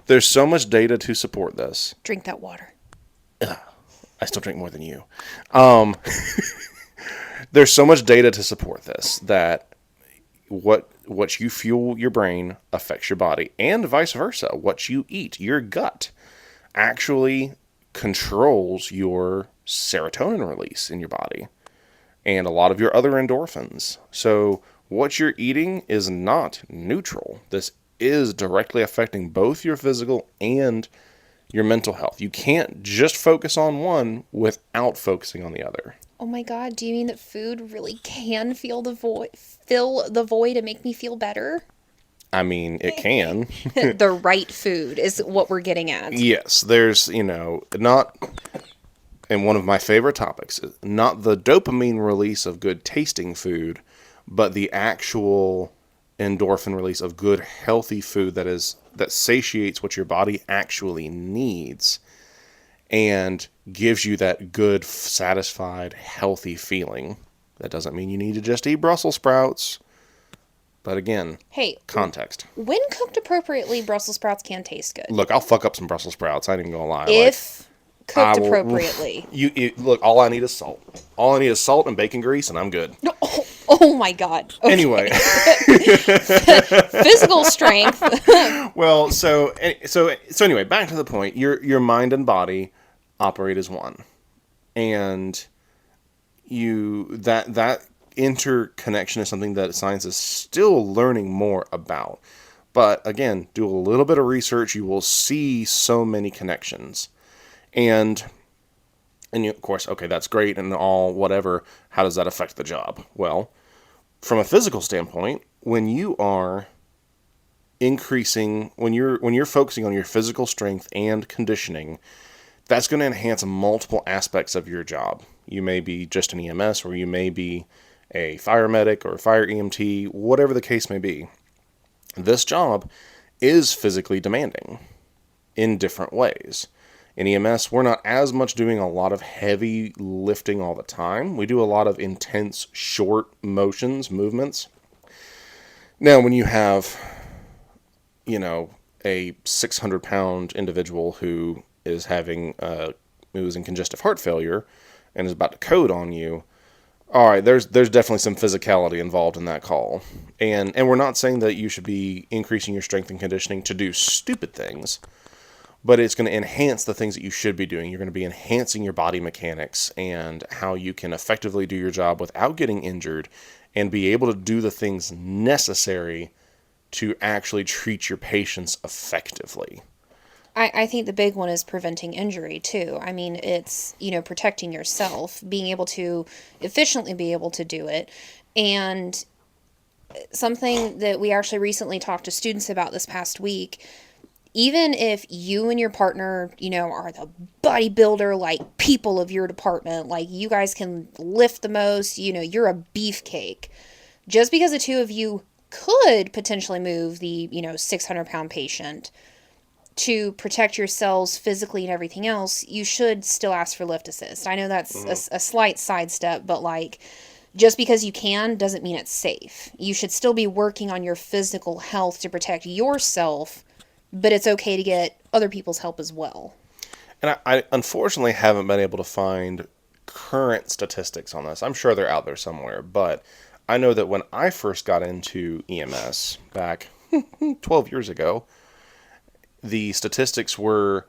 There's so much data to support this. Drink that water. I still drink more than you. There's so much data to support this that what you fuel your brain affects your body, and vice versa. What you eat, your gut, actually controls your serotonin release in your body and a lot of your other endorphins. So what you're eating is not neutral. This is directly affecting both your physical and your mental health. You can't just focus on one without focusing on the other. Oh my God, do you mean that food really can fill the void and make me feel better? I mean, it can. The right food is what we're getting at. Yes, there's, not, and one of my favorite topics is not the dopamine release of good tasting food, but the actual endorphin release of good healthy food that satiates what your body actually needs and gives you that good, satisfied, healthy feeling. That doesn't mean you need to just eat Brussels sprouts. But again, hey, context. When cooked appropriately, Brussels sprouts can taste good. Look, I'll fuck up some Brussels sprouts. I ain't even gonna lie. If cooked appropriately. Look, all I need is salt. All I need is salt and bacon grease, and I'm good. Oh my God. Okay. Anyway. Physical strength. Well, so anyway, back to the point. Your mind and body operate as one. And that interconnection is something that science is still learning more about. But again, do a little bit of research, you will see so many connections. And of course, okay, that's great and all, whatever. How does that affect the job? Well, from a physical standpoint, when you are increasing, when you're focusing on your physical strength and conditioning, that's going to enhance multiple aspects of your job. You may be just an EMS, or you may be a fire medic or a fire EMT, whatever the case may be. This job is physically demanding in different ways. In EMS, we're not as much doing a lot of heavy lifting all the time. We do a lot of intense, short movements. Now, when you have, a 600-pound individual who is who's in congestive heart failure and is about to code on you, all right, there's definitely some physicality involved in that call. And we're not saying that you should be increasing your strength and conditioning to do stupid things, but it's going to enhance the things that you should be doing. You're going to be enhancing your body mechanics and how you can effectively do your job without getting injured and be able to do the things necessary to actually treat your patients effectively. I think the big one is preventing injury too. I mean, it's, protecting yourself, being able to efficiently be able to do it. And something that we actually recently talked to students about this past week, even if you and your partner, are the bodybuilder, like, people of your department, like, you guys can lift the most, you're a beefcake. Just because the two of you could potentially move the, 600-pound patient, to protect yourselves physically and everything else, you should still ask for lift assist. I know that's a slight sidestep, but just because you can doesn't mean it's safe. You should still be working on your physical health to protect yourself, but it's okay to get other people's help as well. And I unfortunately haven't been able to find current statistics on this. I'm sure they're out there somewhere, but I know that when I first got into EMS back 12 years ago, the statistics were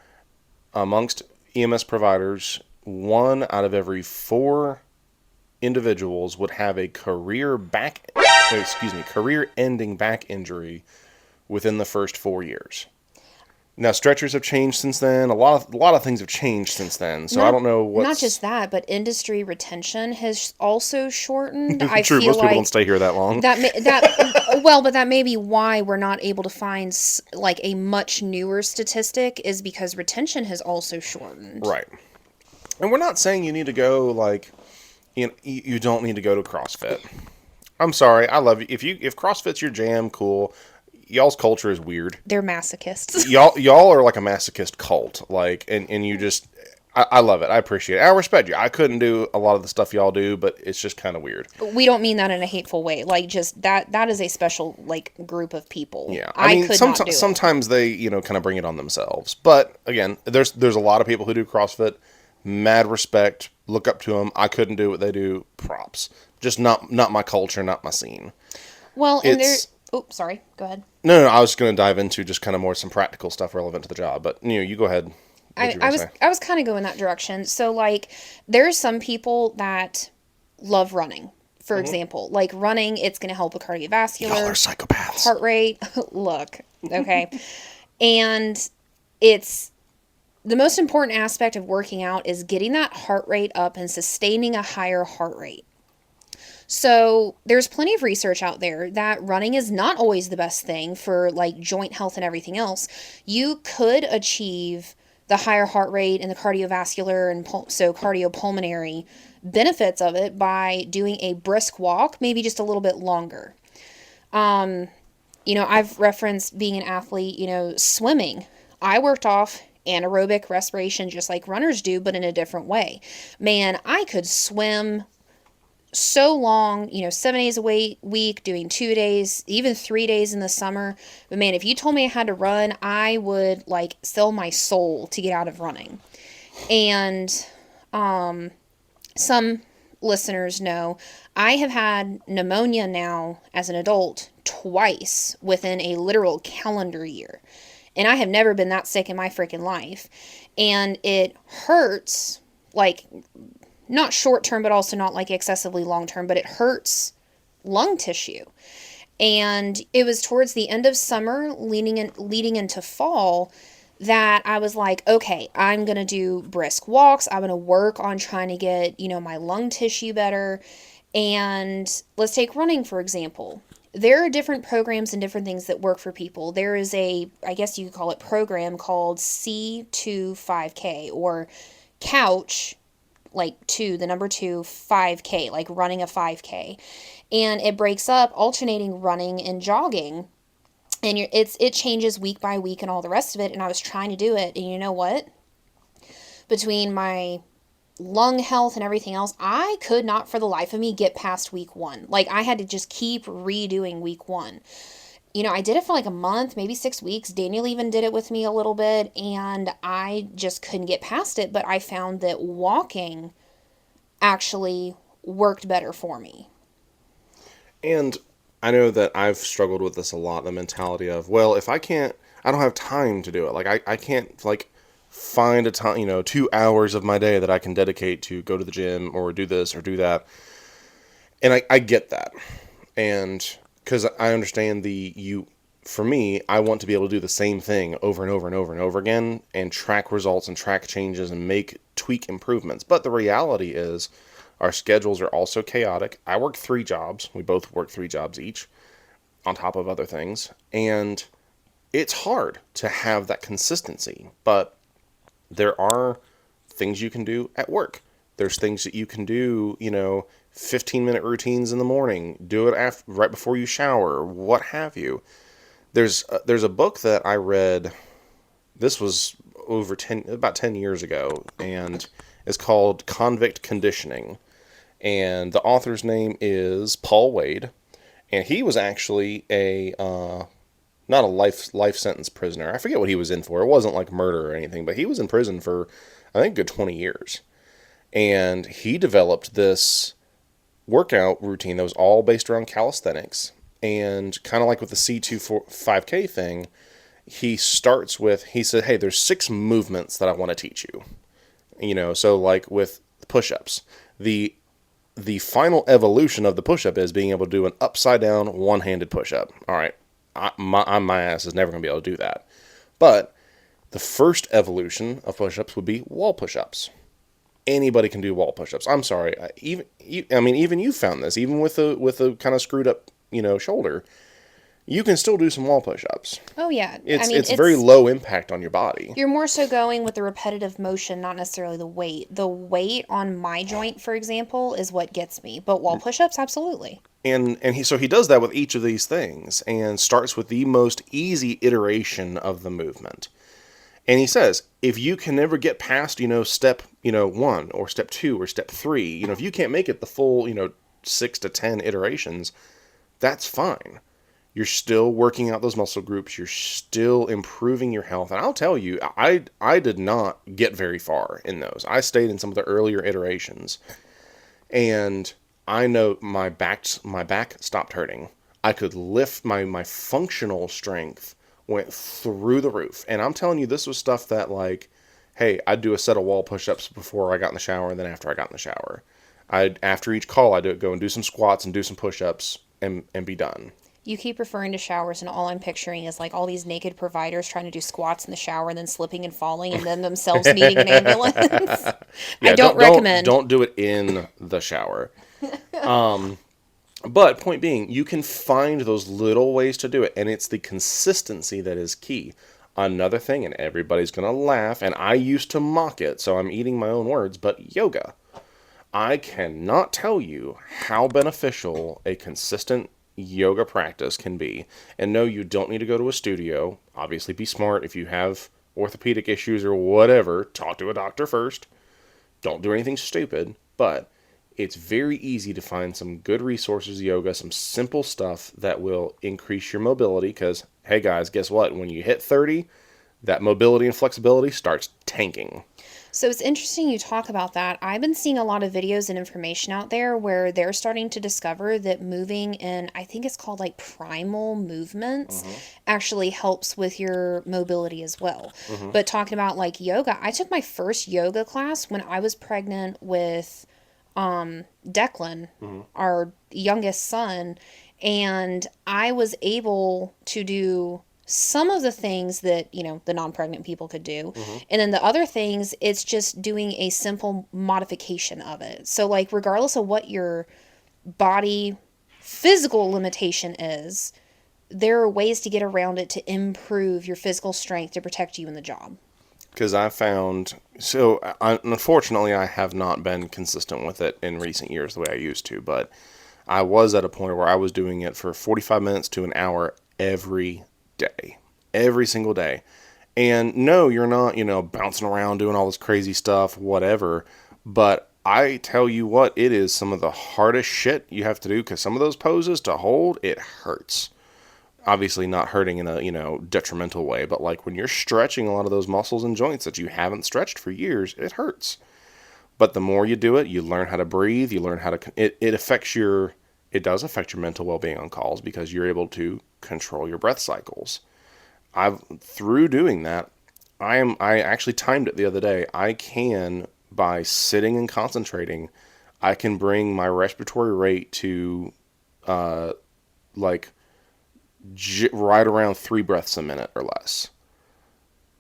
amongst EMS providers, 1 out of every 4 individuals would have a career-ending back injury within the first 4 years. Now stretchers have changed since then. A lot of things have changed since then. So I Not don't know not what's just that, but industry retention has also shortened. I true. feel Most people don't like stay here that long. but that may be why we're not able to find like a much newer statistic is because retention has also shortened. Right. And we're not saying you need to go like you don't need to go to CrossFit. I'm sorry, I love you. If CrossFit's your jam, cool. Y'all's culture is weird. They're masochists. Y'all are like a masochist cult. Like and you just I love it. I appreciate it. I respect you. I couldn't do a lot of the stuff y'all do, but it's just kind of weird. We don't mean that in a hateful way. Like just that is a special like group of people. Yeah, I I mean, could not do it. sometimes they kind of bring it on themselves. But again, there's a lot of people who do CrossFit. Mad respect. Look up to them. I couldn't do what they do. Props. Just not my culture, not my scene. Well, and there. It's Oh, sorry. Go ahead. no. I was going to dive into just kind of more some practical stuff relevant to the job. But you go ahead. What you I gonna was say? I was kind of going that direction. So like there's some people that love running. For example, like running, it's going to help with Y'all are cardiovascular, psychopaths. heart rate. Look, okay. And it's the most important aspect of working out is getting that heart rate up and sustaining a higher heart rate. So, there's plenty of research out there that running is not always the best thing for like joint health and everything else. You could achieve the higher heart rate and the cardiovascular and so cardiopulmonary benefits of it by doing a brisk walk, maybe just a little bit longer. I've referenced being an athlete, swimming. I worked off anaerobic respiration just like runners do, but in a different way. Man, I could swim so long, 7 days a week, doing 2 days, even 3 days in the summer. But man, if you told me I had to run, I would like sell my soul to get out of running. And some listeners know I have had pneumonia now as an adult twice within a literal calendar year. And I have never been that sick in my freaking life. And it hurts, like, not short term, but also not like excessively long term, but it hurts lung tissue. And it was towards the end of summer, leading into fall, that I was like, okay, I'm going to do brisk walks. I'm going to work on trying to get, my lung tissue better. And let's take running, for example. There are different programs and different things that work for people. There is I guess you could call it program called C2 5K or couch, like the number 5K, like running a 5K. And it breaks up alternating running and jogging. And it changes week by week and all the rest of it. And I was trying to do it. And you know what? Between my lung health and everything else, I could not for the life of me get past week one. Like I had to just keep redoing week one. I did it for like a month, maybe 6 weeks. Daniel even did it with me a little bit, and I just couldn't get past it. But I found that walking actually worked better for me. And I know that I've struggled with this a lot, the mentality of, well, if I don't have time to do it. Like, I can't, like, find a time, 2 hours of my day that I can dedicate to go to the gym or do this or do that. And I get that. And because I understand for me, I want to be able to do the same thing over and over and over and over again and track results and track changes and tweak improvements. But the reality is, our schedules are also chaotic. I work 3 jobs. We both work 3 jobs each on top of other things. And it's hard to have that consistency. But there are things you can do at work. There's things that you can do, 15-minute routines in the morning. Do it right before you shower, what have you. There's a book that I read. This was about 10 years ago, and it's called Convict Conditioning. And the author's name is Paul Wade, and he was actually not a life sentence prisoner. I forget what he was in for. It wasn't like murder or anything, but he was in prison for, I think, a good 20 years. And he developed this workout routine that was all based around calisthenics. And kind of like with the C2 5K thing, he said, hey, there's 6 movements that I want to teach you. So like with push-ups, the final evolution of the push-up is being able to do an upside down one-handed push-up. All right, my ass is never going to be able to do that. But The first evolution of push-ups would be wall push-ups. Anybody can do wall push-ups. I'm sorry, even you found this, even with a kind of screwed up, shoulder, you can still do some wall push-ups. Oh yeah. I mean, It's very low impact on your body. you're more so going with the repetitive motion, not necessarily the weight. The weight on my joint, for example, is what gets me. But wall push-ups, absolutely. And he does that with each of these things and starts with the most easy iteration of the movement. And he says, if you can never get past, step, 1 or step 2 or step 3, if you can't make it the full, 6 to 10 iterations, that's fine. You're still working out those muscle groups. You're still improving your health. And I'll tell you, I did not get very far in those. I stayed in some of the earlier iterations. And I know my back stopped hurting. I could lift my functional strength went through the roof. And I'm telling you, this was stuff that, like, hey, I'd do a set of wall push-ups before I got in the shower and then after I got in the shower. After each call, I'd go and do some squats and do some push-ups and be done. You keep referring to showers, and all I'm picturing is like all these naked providers trying to do squats in the shower and then slipping and falling and then themselves needing an ambulance. Yeah, I don't recommend. Don't do it in the shower. But point being, you can find those little ways to do it, and it's the consistency that is key. Another thing, and everybody's going to laugh, and I used to mock it, so I'm eating my own words, but yoga. I cannot tell you how beneficial a consistent yoga practice can be. And no, you don't need to go to a studio. Obviously, be smart. If you have orthopedic issues or whatever, talk to a doctor first. Don't do anything stupid, but it's very easy to find some good resources, yoga, some simple stuff that will increase your mobility because, hey guys, guess what? When you hit 30, that mobility and flexibility starts tanking. So it's interesting you talk about that. I've been seeing a lot of videos and information out there where they're starting to discover that moving in, I think it's called like primal movements, actually helps with your mobility as well. But talking about like yoga, I took my first yoga class when I was pregnant with Declan, our youngest son, and I was able to do some of the things that, the non-pregnant people could do. And then the other things, it's just doing a simple modification of it. So like regardless of what your body physical limitation is, there are ways to get around it to improve your physical strength to protect you in the job. Because I found, unfortunately, I have not been consistent with it in recent years the way I used to, but I was at a point where I was doing it for 45 minutes to an hour every day, every single day. And no, you're not, bouncing around doing all this crazy stuff, whatever. But I tell you what, it is some of the hardest shit you have to do because some of those poses to hold, it hurts. Obviously not hurting in a, detrimental way, but like when you're stretching a lot of those muscles and joints that you haven't stretched for years, it hurts. But the more you do it, you learn how to breathe, you learn how to, it does affect your mental well-being on calls because you're able to control your breath cycles. Through doing that, I actually timed it the other day. I can, by sitting and concentrating, I can bring my respiratory rate to, right around 3 breaths a minute or less.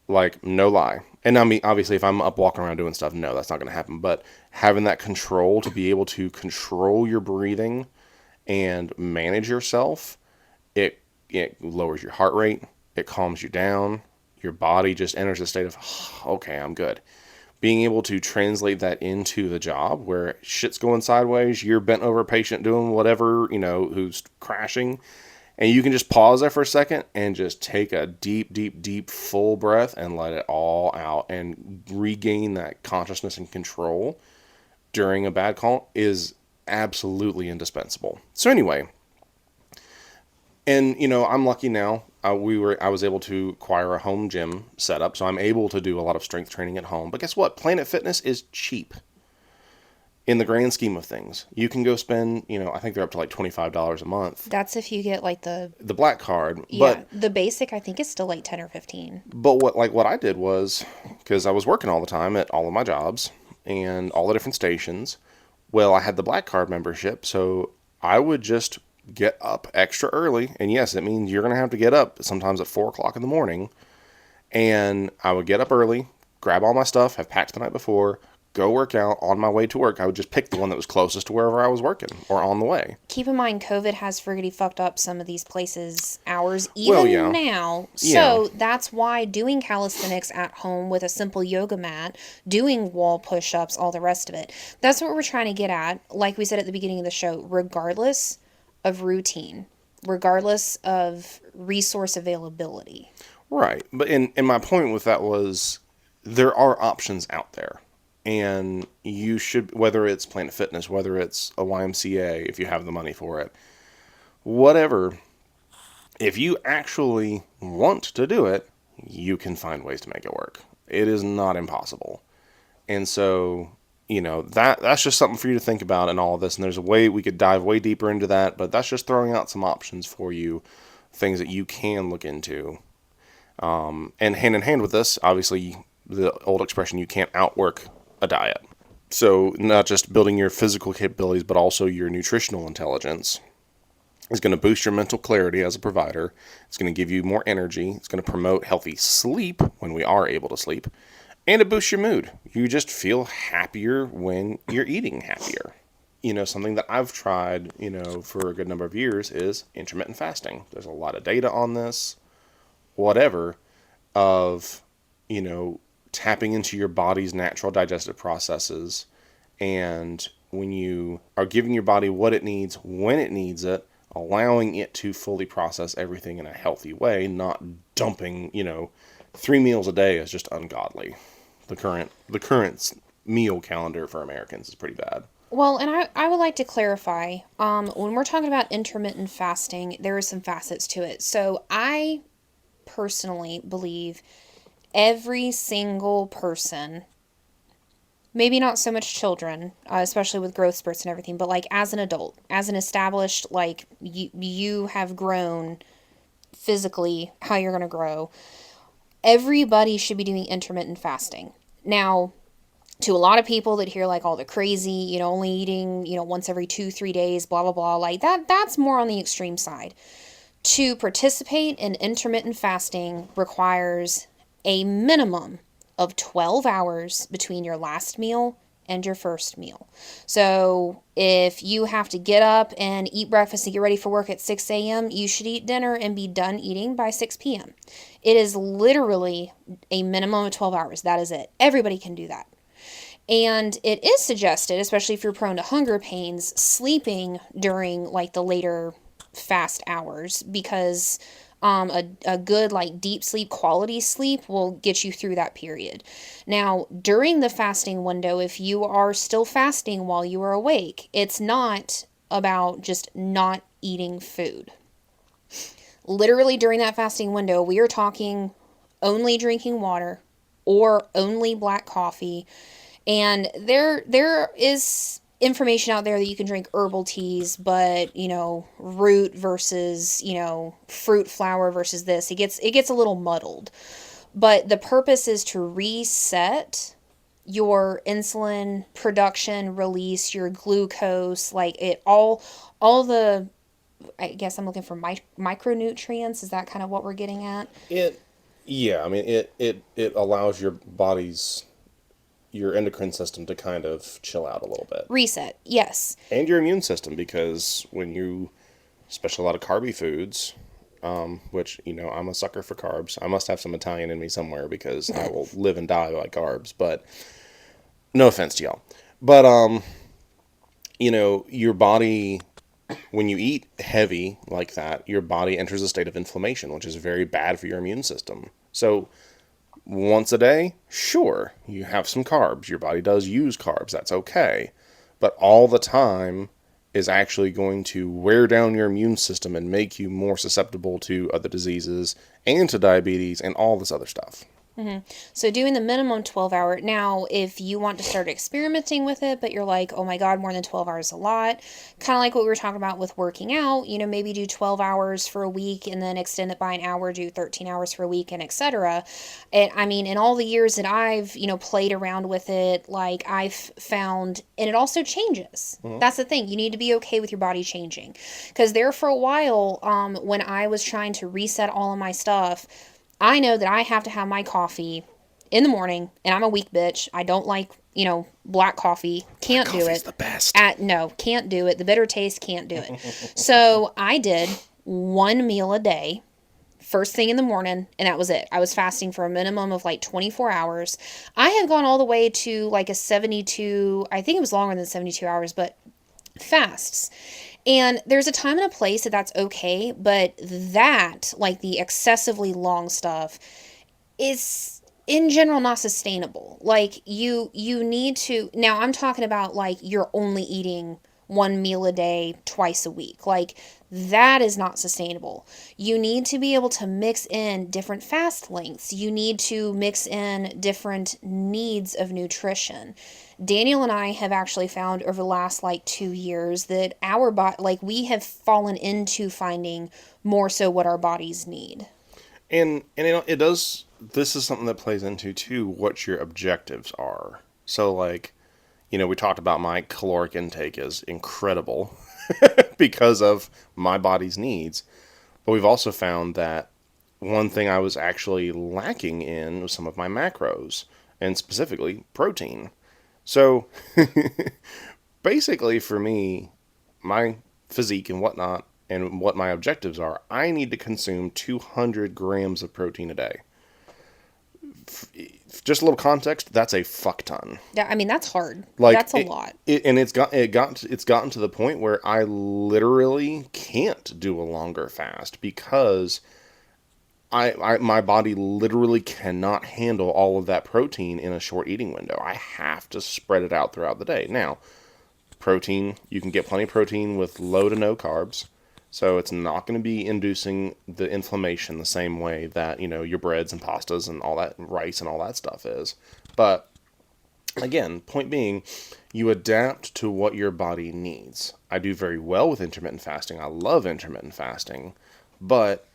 Like, no lie. And I mean, obviously, if I'm up walking around doing stuff, no, that's not going to happen. But having that control to be able to control your breathing and manage yourself, it lowers your heart rate, it calms you down, your body just enters a state of, okay, I'm good. Being able to translate that into the job where shit's going sideways, you're bent over a patient doing whatever, who's crashing, and you can just pause there for a second and just take a deep, deep, deep, full breath and let it all out and regain that consciousness and control during a bad call is absolutely indispensable. So anyway, and I'm lucky now. I was able to acquire a home gym setup, so I'm able to do a lot of strength training at home. But guess what? Planet Fitness is cheap in the grand scheme of things. You can go spend, I think they're up to like $25 a month. That's if you get like the black card. Yeah, but the basic I think is still like 10 or 15. But what I did was, because I was working all the time at all of my jobs and all the different stations, well, I had the black card membership, so I would just get up extra early. And yes, it means you're going to have to get up sometimes at 4 o'clock in the morning And I would get up early, grab all my stuff, have packed the night before, go work out. On my way to work, I would just pick the one that was closest to wherever I was working or on the way. Keep in mind, COVID has friggity fucked up some of these places' hours, Well, even yeah. now. Yeah. So that's why doing calisthenics at home with a simple yoga mat, doing wall push ups, all the rest of it, that's what we're trying to get at. Like we said at the beginning of the show, regardless of routine, regardless of resource availability. Right. But and my point with that was there are options out there. And you should, whether it's Planet Fitness, whether it's a YMCA, if you have the money for it, whatever, if you actually want to do it, you can find ways to make it work. It is not impossible. And so, that's just something for you to think about in all of this. And there's a way we could dive way deeper into that, but that's just throwing out some options for you, things that you can look into. And hand in hand with this, obviously, the old expression, you can't outwork a diet. So, not just building your physical capabilities, but also your nutritional intelligence is going to boost your mental clarity as a provider. It's going to give you more energy. It's going to promote healthy sleep when we are able to sleep. And it boosts your mood. You just feel happier when you're eating happier. Something that I've tried, for a good number of years is intermittent fasting. There's a lot of data on this, whatever, of, you know, tapping into your body's natural digestive processes. And when you are giving your body what it needs, when it needs it, allowing it to fully process everything in a healthy way, not dumping, 3 meals a day is just ungodly. The current meal calendar for Americans is pretty bad. Well, and I would like to clarify, when we're talking about intermittent fasting, there are some facets to it. So I personally believe every single person, maybe not so much children, especially with growth spurts and everything, but like as an adult, as an established, like you have grown physically, how you're going to grow, everybody should be doing intermittent fasting. Now, to a lot of people that hear like all the crazy, only eating, once every 2, 3 days, blah, blah, blah, like that's more on the extreme side. To participate in intermittent fasting requires a minimum of 12 hours between your last meal and your first meal. So if you have to get up and eat breakfast and get ready for work at 6 a.m., you should eat dinner and be done eating by 6 p.m. It is literally a minimum of 12 hours. That is it. Everybody can do that. And it is suggested, especially if you're prone to hunger pains, sleeping during like the later fast hours, because a good like deep sleep, quality sleep will get you through that period. Now, during the fasting window, if you are still fasting while you are awake, it's not about just not eating food. Literally during that fasting window, we are talking only drinking water or only black coffee. And there is information out there that you can drink herbal teas, but root versus fruit flour versus this, it gets a little muddled. But the purpose is to reset your insulin production, release your glucose, like it all the, I guess I'm looking for micronutrients. Is that kind of what we're getting at? Yeah, I mean, it allows your endocrine system to kind of chill out a little bit. Reset, yes. And your immune system, because when you, especially a lot of carby foods, which, I'm a sucker for carbs. I must have some Italian in me somewhere because I will live and die by carbs, but no offense to y'all. But, your body, when you eat heavy like that, your body enters a state of inflammation, which is very bad for your immune system. So, once a day, sure, you have some carbs. Your body does use carbs. That's okay. But all the time is actually going to wear down your immune system and make you more susceptible to other diseases and to diabetes and all this other stuff. So doing the minimum 12 hour. Now, if you want to start experimenting with it, but you're like, oh my God, more than 12 hours is a lot. Kind of like what we were talking about with working out, maybe do 12 hours for a week and then extend it by an hour, do 13 hours for a week and etc. And I mean, in all the years that I've, played around with it, like I've found, and it also changes. That's the thing. You need to be okay with your body changing. Because there for a while, when I was trying to reset all of my stuff, I know that I have to have my coffee in the morning, and I'm a weak bitch. I don't like, black coffee. Black Can't do coffee's it. the best. No, can't do it. The bitter taste, can't do it. So I did one meal a day, first thing in the morning, and that was it. I was fasting for a minimum of like 24 hours. I have gone all the way to like a 72, I think it was longer than 72 hours, but fasts. And there's a time and a place that that's okay, but that, like the excessively long stuff, is in general not sustainable. Like you need to, now I'm talking about like you're only eating one meal a day twice a week. Like that is not sustainable. You need to be able to mix in different fast lengths. You need to mix in different needs of nutrition. Daniel and I have actually found over the last like 2 years that our body, like we have fallen into finding more so what our bodies need. And it does. This is something that plays into too what your objectives are. So like, we talked about my caloric intake is incredible because of my body's needs. But we've also found that one thing I was actually lacking in was some of my macros, and specifically protein. So basically, for me, my physique and whatnot, and what my objectives are, I need to consume 200 grams of protein a day. Just a little context, that's a fuck ton. Yeah, I mean that's hard. Like That's a lot. and it's gotten to the point where I literally can't do a longer fast because my body literally cannot handle all of that protein in a short eating window. I have to spread it out throughout the day. Now, protein, you can get plenty of protein with low to no carbs. So it's not going to be inducing the inflammation the same way that, your breads and pastas and all that, rice and all that stuff is. But again, point being, you adapt to what your body needs. I do very well with intermittent fasting. I love intermittent fasting. But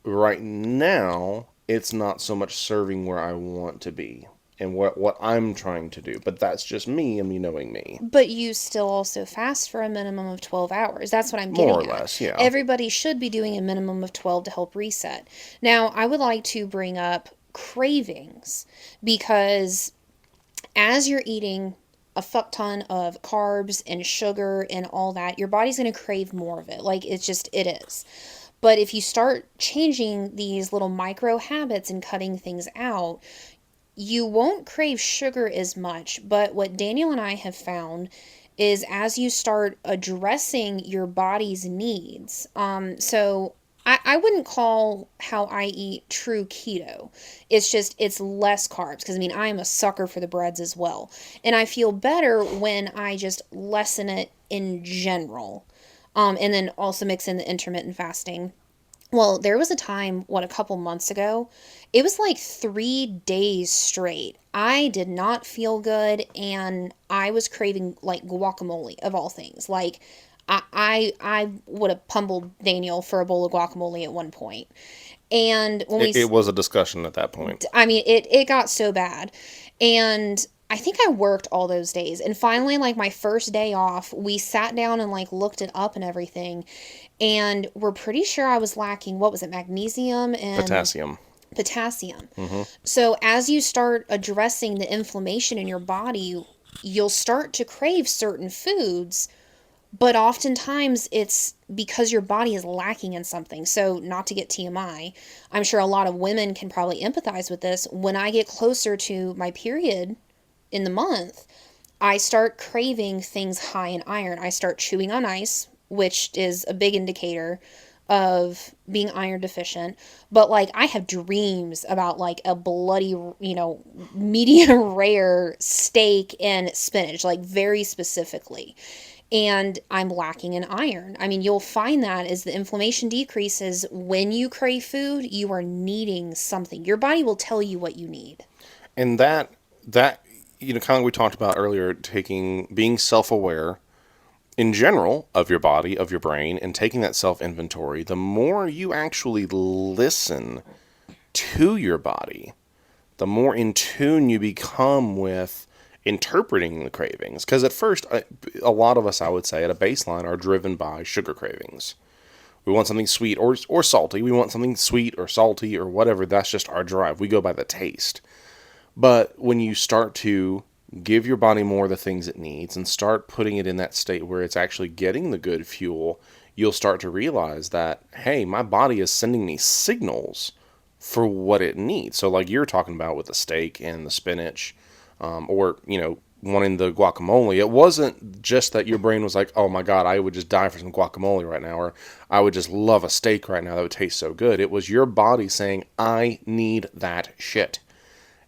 right now, it's not so much serving where I want to be and what I'm trying to do. But that's just me and me knowing me. But you still also fast for a minimum of 12 hours. That's what I'm More or getting at. less, yeah. Everybody should be doing a minimum of 12 to help reset. Now, I would like to bring up cravings because as you're eating a fuck ton of carbs and sugar and all that, your body's going to crave more of it. Like it is. But if you start changing these little micro habits and cutting things out, you won't crave sugar as much. But what Daniel and I have found is as you start addressing your body's needs, so I wouldn't call how I eat true keto. It's just, it's less carbs. Because, I mean, I am a sucker for the breads as well. And I feel better when I just lessen it in general. And then also mix in the intermittent fasting. Well, there was a time, a couple months ago, it was like 3 days straight. I did not feel good, and I was craving like guacamole of all things. Like, I would have pummeled Daniel for a bowl of guacamole at one point. And when It was a discussion at that point. I mean, it got so bad. And I think I worked all those days. And finally, like my first day off, we sat down and like looked it up and everything. And we're pretty sure I was lacking, what was it, magnesium and Potassium. Potassium. So as you start addressing the inflammation in your body, you'll start to crave certain foods, but oftentimes it's because your body is lacking in something. So, not to get TMI, I'm sure a lot of women can probably empathize with this. When I get closer to my period in the month, I start craving things high in iron. I start chewing on ice, which is a big indicator of being iron deficient. But like I have dreams about like a bloody, medium rare steak and spinach, like very specifically. And I'm lacking in iron. I mean, you'll find that as the inflammation decreases, when you crave food, you are needing something. Your body will tell you what you need. And that kind of like we talked about earlier, being self-aware in general of your body, of your brain, and taking that self-inventory, the more you actually listen to your body, the more in tune you become with interpreting the cravings. Because at first, a lot of us, I would say, at a baseline, are driven by sugar cravings. We want something sweet or salty. We want something sweet or salty or whatever. That's just our drive. We go by the taste. But when you start to give your body more of the things it needs and start putting it in that state where it's actually getting the good fuel, you'll start to realize that, hey, my body is sending me signals for what it needs. So, like you're talking about with the steak and the spinach, or, wanting the guacamole, it wasn't just that your brain was like, oh my God, I would just die for some guacamole right now, or I would just love a steak right now that would taste so good. It was your body saying, I need that shit.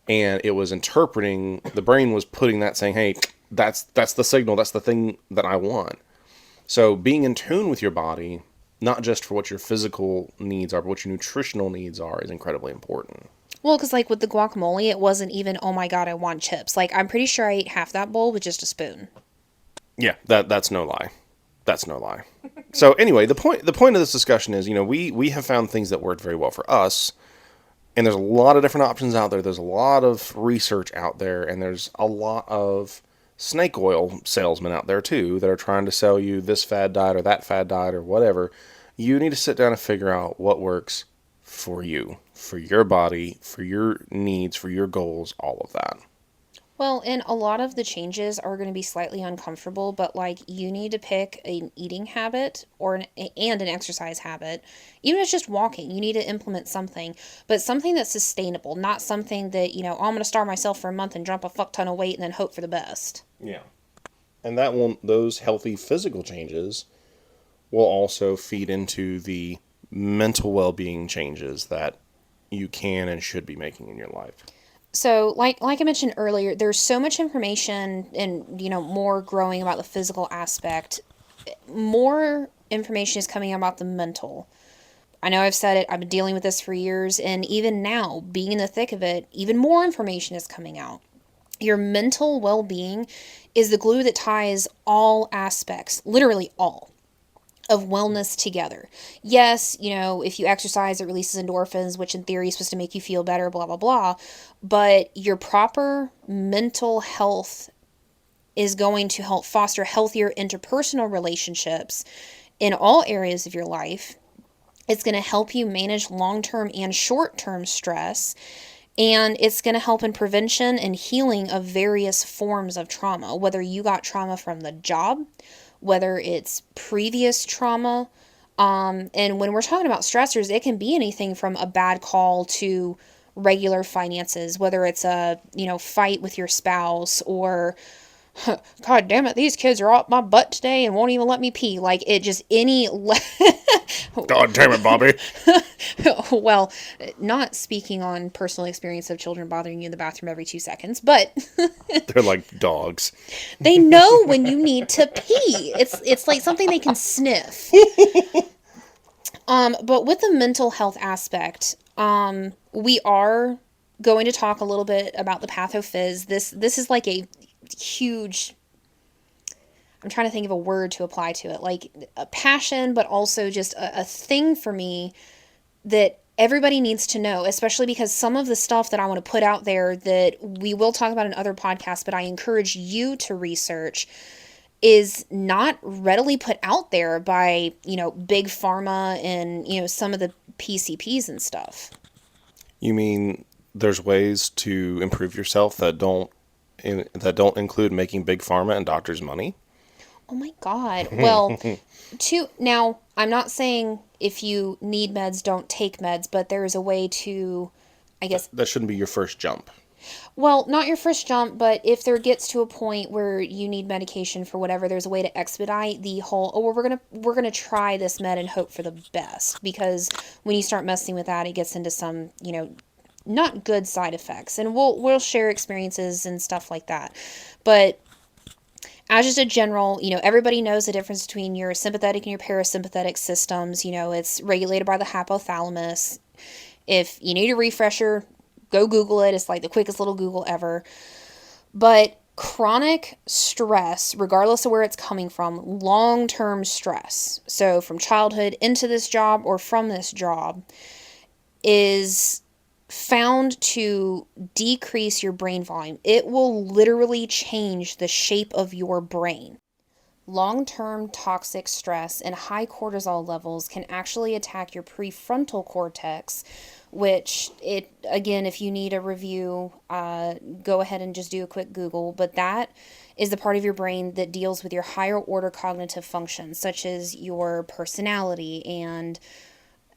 And it was interpreting, the brain was putting that, saying, hey, that's the signal, that's the thing that I want. So being in tune with your body, not just for what your physical needs are, but what your nutritional needs are, is incredibly important. Well, because like with the guacamole, it wasn't even, oh my God, I want chips. Like, I'm pretty sure I ate half that bowl with just a spoon. Yeah, that's no lie. That's no lie. So anyway, the point of this discussion is, we have found things that worked very well for us, and there's a lot of different options out there. There's a lot of research out there, and there's a lot of snake oil salesmen out there too that are trying to sell you this fad diet or that fad diet or whatever. You need to sit down and figure out what works for you, for your body, for your needs, for your goals, all of that. Well, and a lot of the changes are going to be slightly uncomfortable, but like you need to pick an eating habit and an exercise habit. Even if it's just walking, you need to implement something, but something that's sustainable, not something that, oh, I'm going to starve myself for a month and drop a fuck ton of weight and then hope for the best. Yeah. And those healthy physical changes will also feed into the mental well-being changes that you can and should be making in your life. So, like I mentioned earlier, there's so much information and, more growing about the physical aspect. More information is coming about the mental. I know I've said it, I've been dealing with this for years, and even now, being in the thick of it, even more information is coming out. Your mental well being is the glue that ties all aspects, literally all, of wellness together. Yes, if you exercise, it releases endorphins, which in theory is supposed to make you feel better, blah, blah, blah. But your proper mental health is going to help foster healthier interpersonal relationships in all areas of your life. It's going to help you manage long-term and short-term stress. And it's going to help in prevention and healing of various forms of trauma, whether you got trauma from the job, whether it's previous trauma. And when we're talking about stressors, it can be anything from a bad call to regular finances, whether it's a, fight with your spouse or, God damn it, these kids are up my butt today and won't even let me pee. Like, it just any. God damn it, Bobby. Well, not speaking on personal experience of children bothering you in the bathroom every 2 seconds, but They're like dogs. they know when you need to pee. It's like something they can sniff. But with the mental health aspect, we are going to talk a little bit about the pathophys. This is like a huge, I'm trying to think of a word to apply to it, like a passion, but also just a thing for me that everybody needs to know, especially because some of the stuff that I want to put out there that we will talk about in other podcasts, but I encourage you to research, is not readily put out there by, big pharma and, some of the PCPs and stuff. You mean there's ways to improve yourself that don't include making big pharma and doctors money? Oh my God. Well, now, I'm not saying if you need meds, don't take meds, but there is a way to, I guess. That shouldn't be your first jump. Well, not your first jump, but if there gets to a point where you need medication for whatever, there's a way to expedite the whole, oh, well, we're gonna try this med and hope for the best. Because when you start messing with that, it gets into some, not good side effects. And we'll share experiences and stuff like that. But as just a general, everybody knows the difference between your sympathetic and your parasympathetic systems. It's regulated by the hypothalamus. If you need a refresher, go Google it. It's like the quickest little Google ever. But chronic stress, regardless of where it's coming from, long-term stress, so from childhood into this job or from this job, is found to decrease your brain volume. It will literally change the shape of your brain. long-term toxic stress and high cortisol levels can actually attack your prefrontal cortex, which it again, if you need a review, go ahead and just do a quick Google. But that is the part of your brain that deals with your higher order cognitive functions, such as your personality and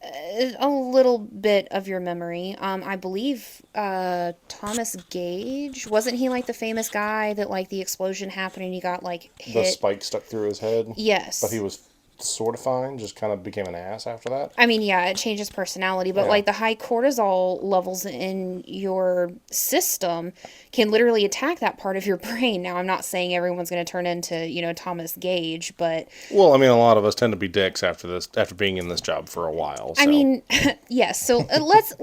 a little bit of your memory. I believe Thomas Gage, wasn't he like the famous guy that like the explosion happened and he got like The hit? spike stuck through his head, but he Yes. was sort of fine, just kind of became an ass after that. I mean, yeah, it changes personality, but Yeah. like the high cortisol levels in your system can literally attack that part of your brain. Now, I'm not saying everyone's going to turn into, Thomas Gage, but Well, I mean, a lot of us tend to be dicks after this, after being in this job for a while. I So mean, yes. So let's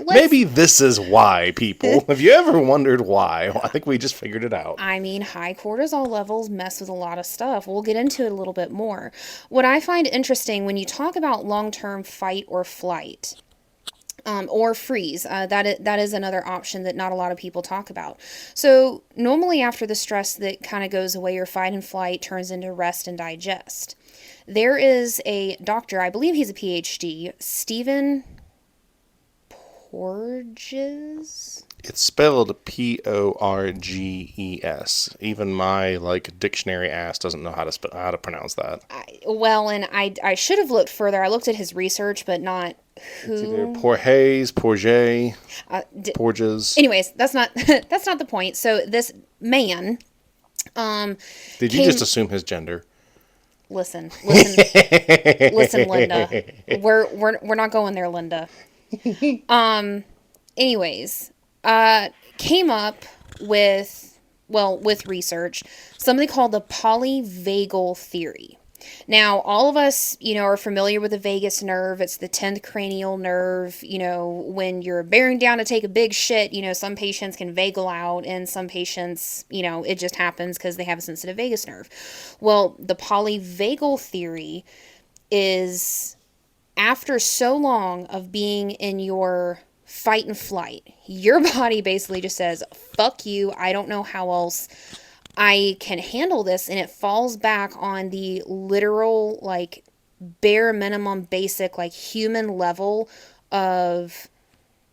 maybe this is why, people. Have you ever wondered why? Well, I think we just figured it out. I mean, high cortisol levels mess with a lot of stuff. We'll get into it a little bit more. What I find interesting when you talk about long term fight or flight, or freeze, that is another option that not a lot of people talk about. So, normally, after the stress that kind of goes away, your fight and flight turns into rest and digest. There is a doctor, I believe he's a PhD, Stephen Porges. It's spelled Porges. Even my like dictionary ass doesn't know how to pronounce that. I should have looked further. I looked at his research, but not It's either who. Uh, d- Porges. Anyways, that's not that's not the point. So this man, Did you came. just assume his gender? Listen, Linda. We're not going there, Linda. Anyways, came up with, with research, something called the polyvagal theory. Now, all of us, are familiar with the vagus nerve. It's the 10th cranial nerve. When you're bearing down to take a big shit, some patients can vagal out, and some patients, it just happens because they have a sensitive vagus nerve. Well, the polyvagal theory is after so long of being in your fight and flight, your body basically just says, fuck you, I don't know how else I can handle this. And it falls back on the literal, like, bare minimum, basic, like, human level of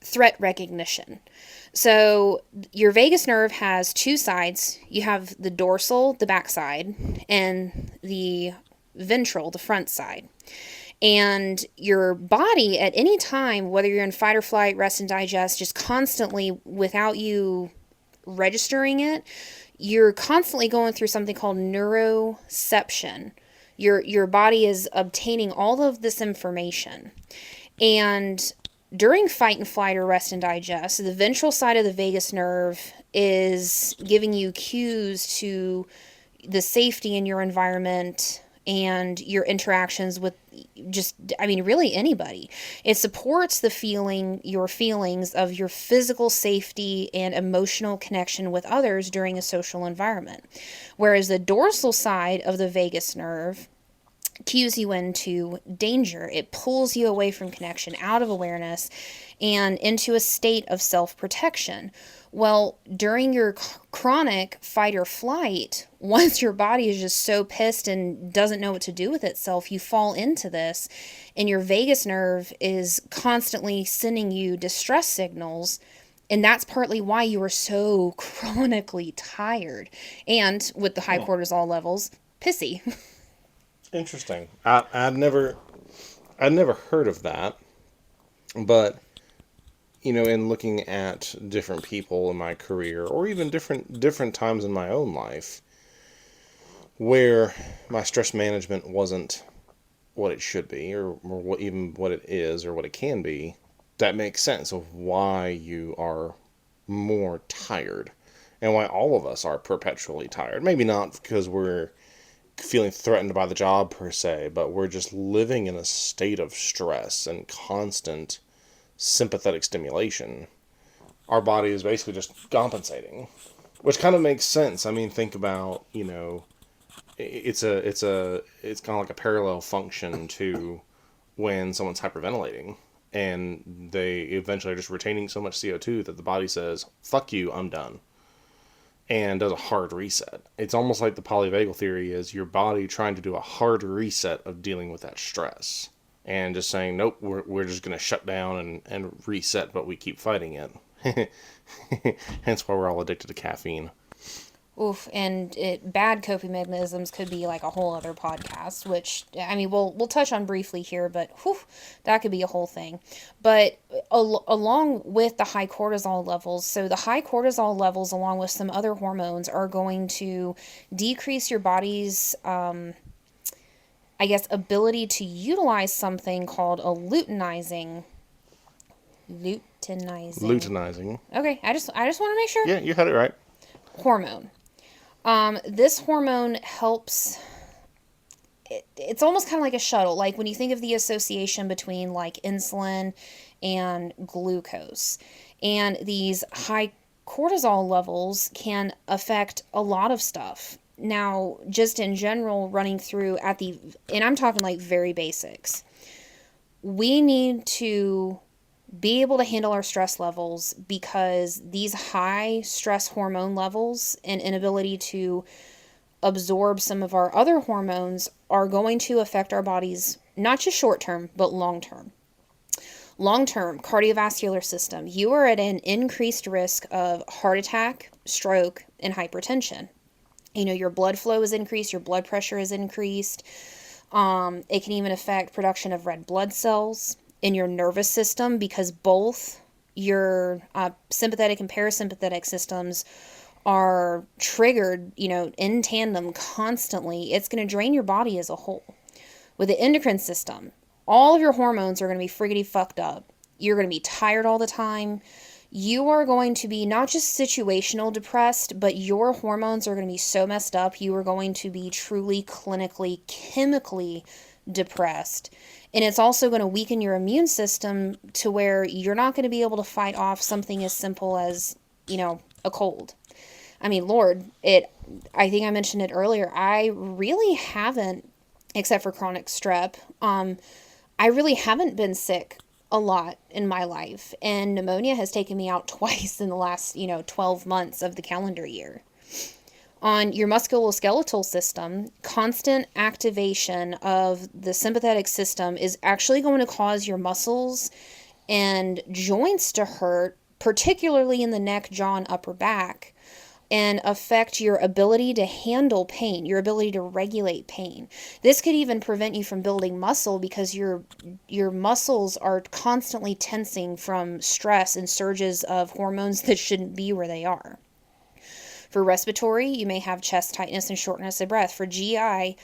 threat recognition. So, your vagus nerve has two sides. You have the dorsal, the back side, and the ventral, the front side. And your body, at any time, whether you're in fight or flight, rest and digest, just constantly, without you registering it, you're constantly going through something called neuroception. Your body is obtaining all of this information. And during fight and flight or rest and digest, the ventral side of the vagus nerve is giving you cues to the safety in your environment and your interactions with just, I mean, really anybody. It supports your feelings of your physical safety and emotional connection with others during a social environment. Whereas the dorsal side of the vagus nerve cues you into danger. It pulls you away from connection, out of awareness, and into a state of self-protection. Well, during your chronic fight or flight, once your body is just so pissed and doesn't know what to do with itself, you fall into this, and your vagus nerve is constantly sending you distress signals. And that's partly why you are so chronically tired. And with the high cortisol levels, pissy. Interesting. I'd never heard of that, but in looking at different people in my career, or even different times in my own life, where my stress management wasn't what it should be, or what it is, or what it can be, that makes sense of why you are more tired, and why all of us are perpetually tired. Maybe not because we're feeling threatened by the job per se, but we're just living in a state of stress and constant sympathetic stimulation. Our body is basically just compensating, which kind of makes sense. I mean, think about, it's kind of like a parallel function to when someone's hyperventilating and they eventually are just retaining so much CO2 that the body says, fuck you, I'm done. and does a hard reset. It's almost like the polyvagal theory is your body trying to do a hard reset of dealing with that stress and just saying, nope, we're just going to shut down and reset, but we keep fighting it. Hence why we're all addicted to caffeine. Oof, and bad coping mechanisms could be like a whole other podcast, which I mean we'll touch on briefly here, but whew, that could be a whole thing. But along with the high cortisol levels, so the high cortisol levels, along with some other hormones, are going to decrease your body's, I guess, ability to utilize something called a luteinizing. Luteinizing. Okay, I just want to make sure. Yeah, you had it right. Hormone. This hormone helps. It's almost kind of like a shuttle. Like when you think of the association between like insulin and glucose, and these high cortisol levels can affect a lot of stuff. Now, just in general, running through and I'm talking like very basics. We need to be able to handle our stress levels because these high stress hormone levels and inability to absorb some of our other hormones are going to affect our bodies, not just short term, but long term. Long term, cardiovascular system, you are at an increased risk of heart attack, stroke, and hypertension. You know, your blood flow is increased, your blood pressure is increased. It can even affect production of red blood cells in your nervous system because both your sympathetic and parasympathetic systems are triggered, you know, in tandem constantly. It's going to drain your body as a whole. With the endocrine system, all of your hormones are going to be friggity fucked up. You're going to be tired all the time. You are going to be not just situational depressed, but your hormones are going to be so messed up. You are going to be truly clinically, chemically depressed. And it's also going to weaken your immune system to where you're not going to be able to fight off something as simple as, you know, a cold. I mean, Lord, I think I mentioned it earlier. I really haven't, except for chronic strep, I really haven't been sick a lot in my life. And pneumonia has taken me out twice in the last, 12 months of the calendar year. On your musculoskeletal system, constant activation of the sympathetic system is actually going to cause your muscles and joints to hurt, particularly in the neck, jaw, and upper back, and affect your ability to handle pain, your ability to regulate pain. This could even prevent you from building muscle because your muscles are constantly tensing from stress and surges of hormones that shouldn't be where they are. For respiratory, you may have chest tightness and shortness of breath. For GI, I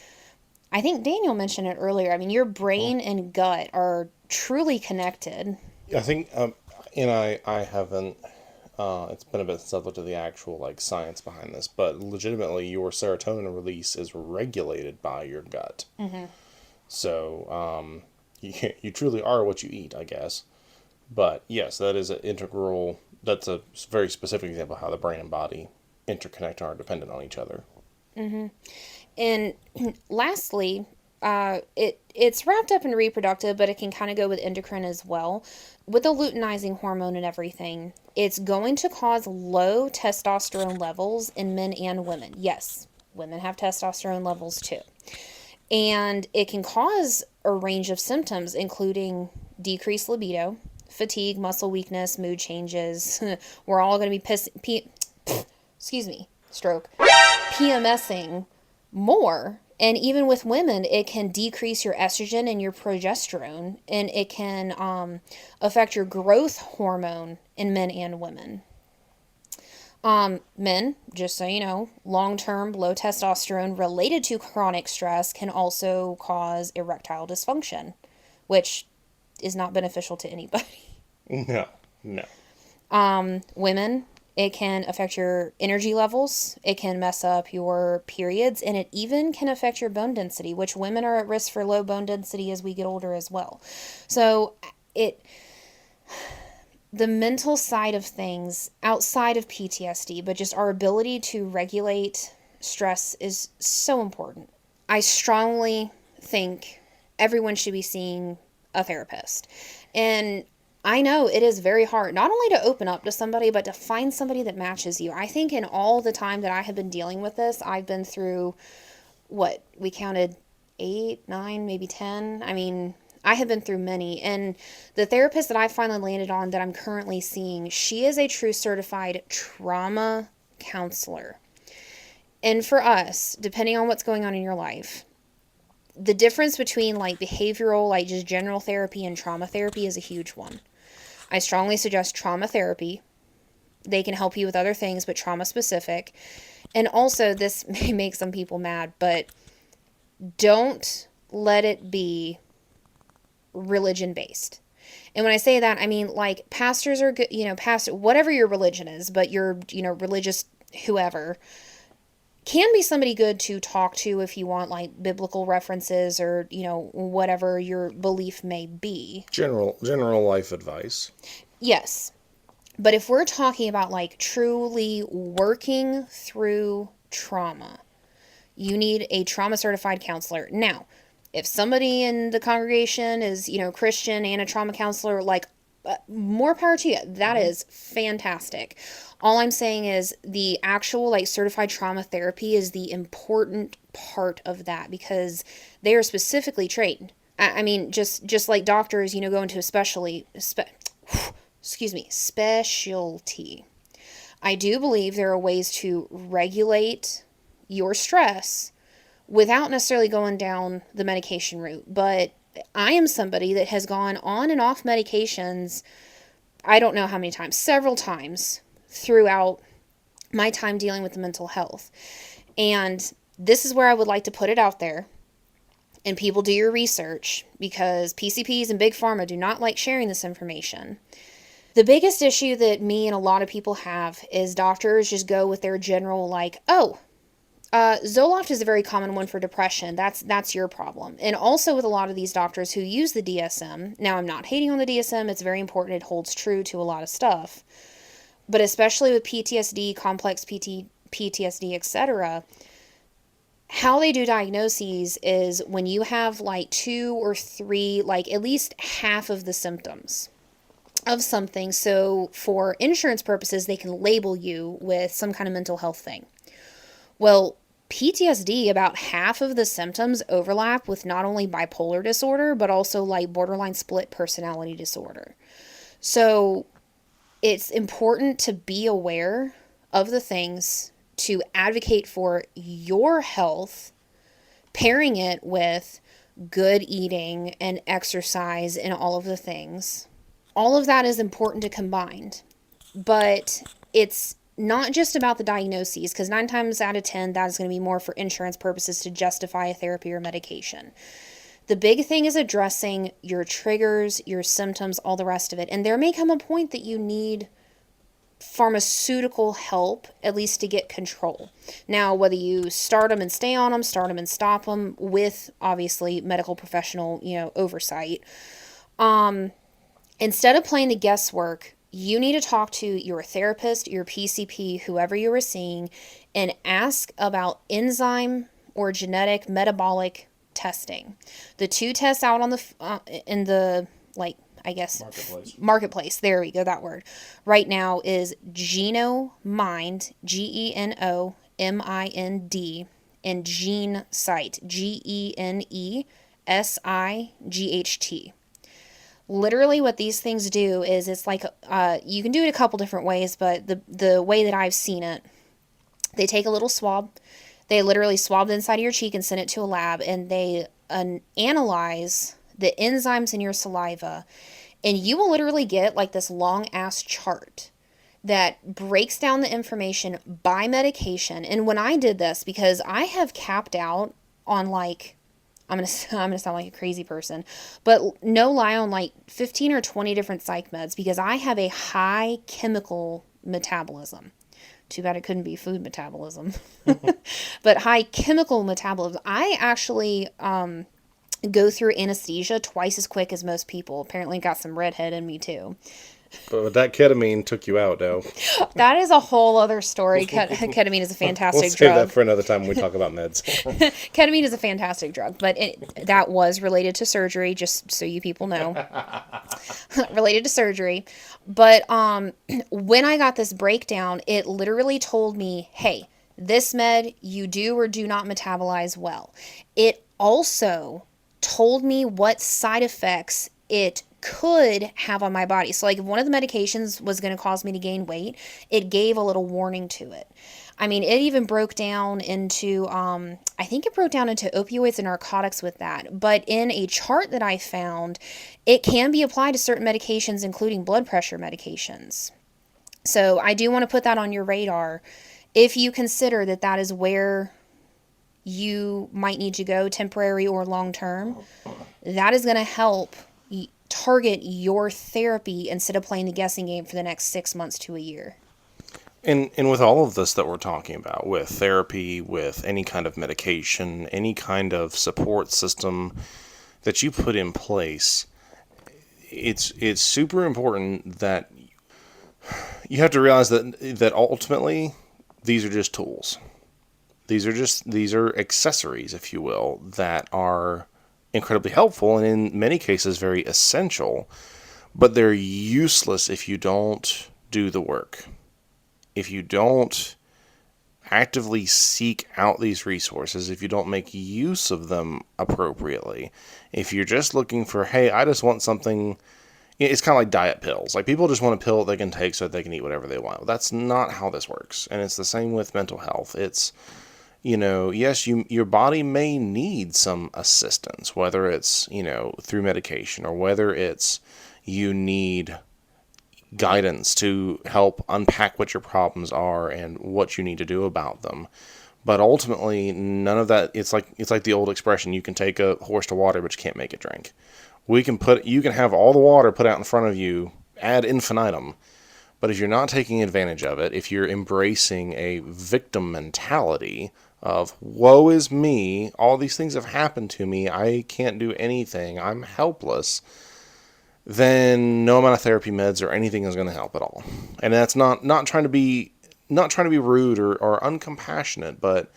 think Daniel mentioned it earlier. I mean, your brain and gut are truly connected. I think, and I haven't. It's been a bit since I've looked at the actual like science behind this, but legitimately, your serotonin release is regulated by your gut. Mm-hmm. So you truly are what you eat, I guess. But yes, that is an integral. That's a very specific example of how the brain and body interconnect and are dependent on each other. Mm-hmm. And lastly, it's wrapped up in reproductive, but it can kind of go with endocrine as well. With the luteinizing hormone and everything, it's going to cause low testosterone levels in men and women. Yes, women have testosterone levels too. And it can cause a range of symptoms, including decreased libido, fatigue, muscle weakness, mood changes. We're all going to be stroke, PMSing more. And even with women, it can decrease your estrogen and your progesterone, and it can affect your growth hormone in men and women. Men, just so you know, long-term low testosterone related to chronic stress can also cause erectile dysfunction, which is not beneficial to anybody. No, no. Women, it can affect your energy levels, it can mess up your periods, and it even can affect your bone density, which women are at risk for low bone density as we get older as well. So the mental side of things outside of PTSD, but just our ability to regulate stress is so important. I strongly think everyone should be seeing a therapist. And I know it is very hard, not only to open up to somebody, but to find somebody that matches you. I think in all the time that I have been dealing with this, I've been through what we counted 8, 9, maybe 10. I mean, I have been through many. And the therapist that I finally landed on that I'm currently seeing, she is a true certified trauma counselor. And for us, depending on what's going on in your life, the difference between like behavioral, like just general therapy and trauma therapy is a huge one. I strongly suggest trauma therapy. They can help you with other things, but trauma specific. And also, this may make some people mad, but don't let it be religion based. And when I say that, I mean like pastors are good, pastor, whatever your religion is, but your, religious whoever can be somebody good to talk to if you want like biblical references or, whatever your belief may be. General life advice. Yes. But if we're talking about like truly working through trauma, you need a trauma certified counselor. Now, if somebody in the congregation is, Christian and a trauma counselor, like more power to you. That is fantastic. All I'm saying is the actual like certified trauma therapy is the important part of that because they are specifically trained. I mean, just like doctors, go into a specialty. I do believe there are ways to regulate your stress without necessarily going down the medication route. But I am somebody that has gone on and off medications, I don't know how many times, several times throughout my time dealing with the mental health. And this is where I would like to put it out there. And people do your research because PCPs and Big Pharma do not like sharing this information. The biggest issue that me and a lot of people have is doctors just go with their general like, oh, Zoloft is a very common one for depression. That's your problem. And also with a lot of these doctors who use the DSM. Now, I'm not hating on the DSM. It's very important. It holds true to a lot of stuff. But especially with PTSD, complex PTSD, etc., how they do diagnoses is when you have like 2 or 3, like at least half of the symptoms of something. So for insurance purposes, they can label you with some kind of mental health thing. Well, PTSD, about half of the symptoms overlap with not only bipolar disorder, but also like borderline split personality disorder. So it's important to be aware of the things, to advocate for your health, pairing it with good eating and exercise and all of the things. All of that is important to combine, but it's not just about the diagnoses, because 9 times out of 10, that is going to be more for insurance purposes to justify a therapy or medication. The big thing is addressing your triggers, your symptoms, all the rest of it. And there may come a point that you need pharmaceutical help, at least to get control. Now, whether you start them and stay on them, start them and stop them with, obviously, medical professional, oversight. Instead of playing the guesswork, you need to talk to your therapist, your PCP, whoever you are seeing, and ask about enzyme or genetic metabolic testing. The 2 tests out on in the marketplace. There we go, that word. Right now is GenoMind, GenoMind, and GeneSight, GeneSight. Literally what these things do is it's like, you can do it a couple different ways, but the way that I've seen it, they take a little swab, they literally swab the inside of your cheek and send it to a lab, and they analyze the enzymes in your saliva, and you will literally get like this long ass chart that breaks down the information by medication. And when I did this, because I have capped out on like, I'm gonna sound like a crazy person, but no lie, on like 15 or 20 different psych meds because I have a high chemical metabolism. Too bad it couldn't be food metabolism, but high chemical metabolism. I actually go through anesthesia twice as quick as most people. Apparently got some redhead in me too. But that ketamine took you out, though. That is a whole other story. Ketamine is a We'll fantastic save that drug. for another time when we talk about meds. Ketamine is a fantastic drug, but that was related to surgery, just so you people know. Related to surgery. But when I got this breakdown, it literally told me, hey, this med you do or do not metabolize well. It also told me what side effects it could have on my body. So, like, if one of the medications was going to cause me to gain weight, it gave a little warning to it. I mean, it even broke down into, I think it broke down into opioids and narcotics with that. But in a chart that I found, it can be applied to certain medications, including blood pressure medications. So I do want to put that on your radar. If you consider that that is where you might need to go, temporary or long term, that is going to help target your therapy instead of playing the guessing game for the next 6 months to a year. And with all of this that we're talking about, with therapy, with any kind of medication, any kind of support system that you put in place, it's super important that you have to realize that ultimately these are just tools. These are accessories, if you will, that are incredibly helpful and in many cases very essential, but they're useless if you don't do the work. If you don't actively seek out these resources, if you don't make use of them appropriately, if you're just looking for, hey, I just want something, it's kind of like diet pills. Like, people just want a pill that they can take so that they can eat whatever they want. Well, that's not how this works. And it's the same with mental health. It's, yes, your body may need some assistance, whether it's, through medication, or whether it's you need guidance to help unpack what your problems are and what you need to do about them. But ultimately, none of that. It's like the old expression: you can take a horse to water, but you can't make it drink. You can have all the water put out in front of you ad infinitum, but if you're not taking advantage of it, if you're embracing a victim mentality of woe is me, all these things have happened to me, I can't do anything, I'm helpless, then no amount of therapy meds or anything is going to help at all. And that's not trying to be rude or uncompassionate, but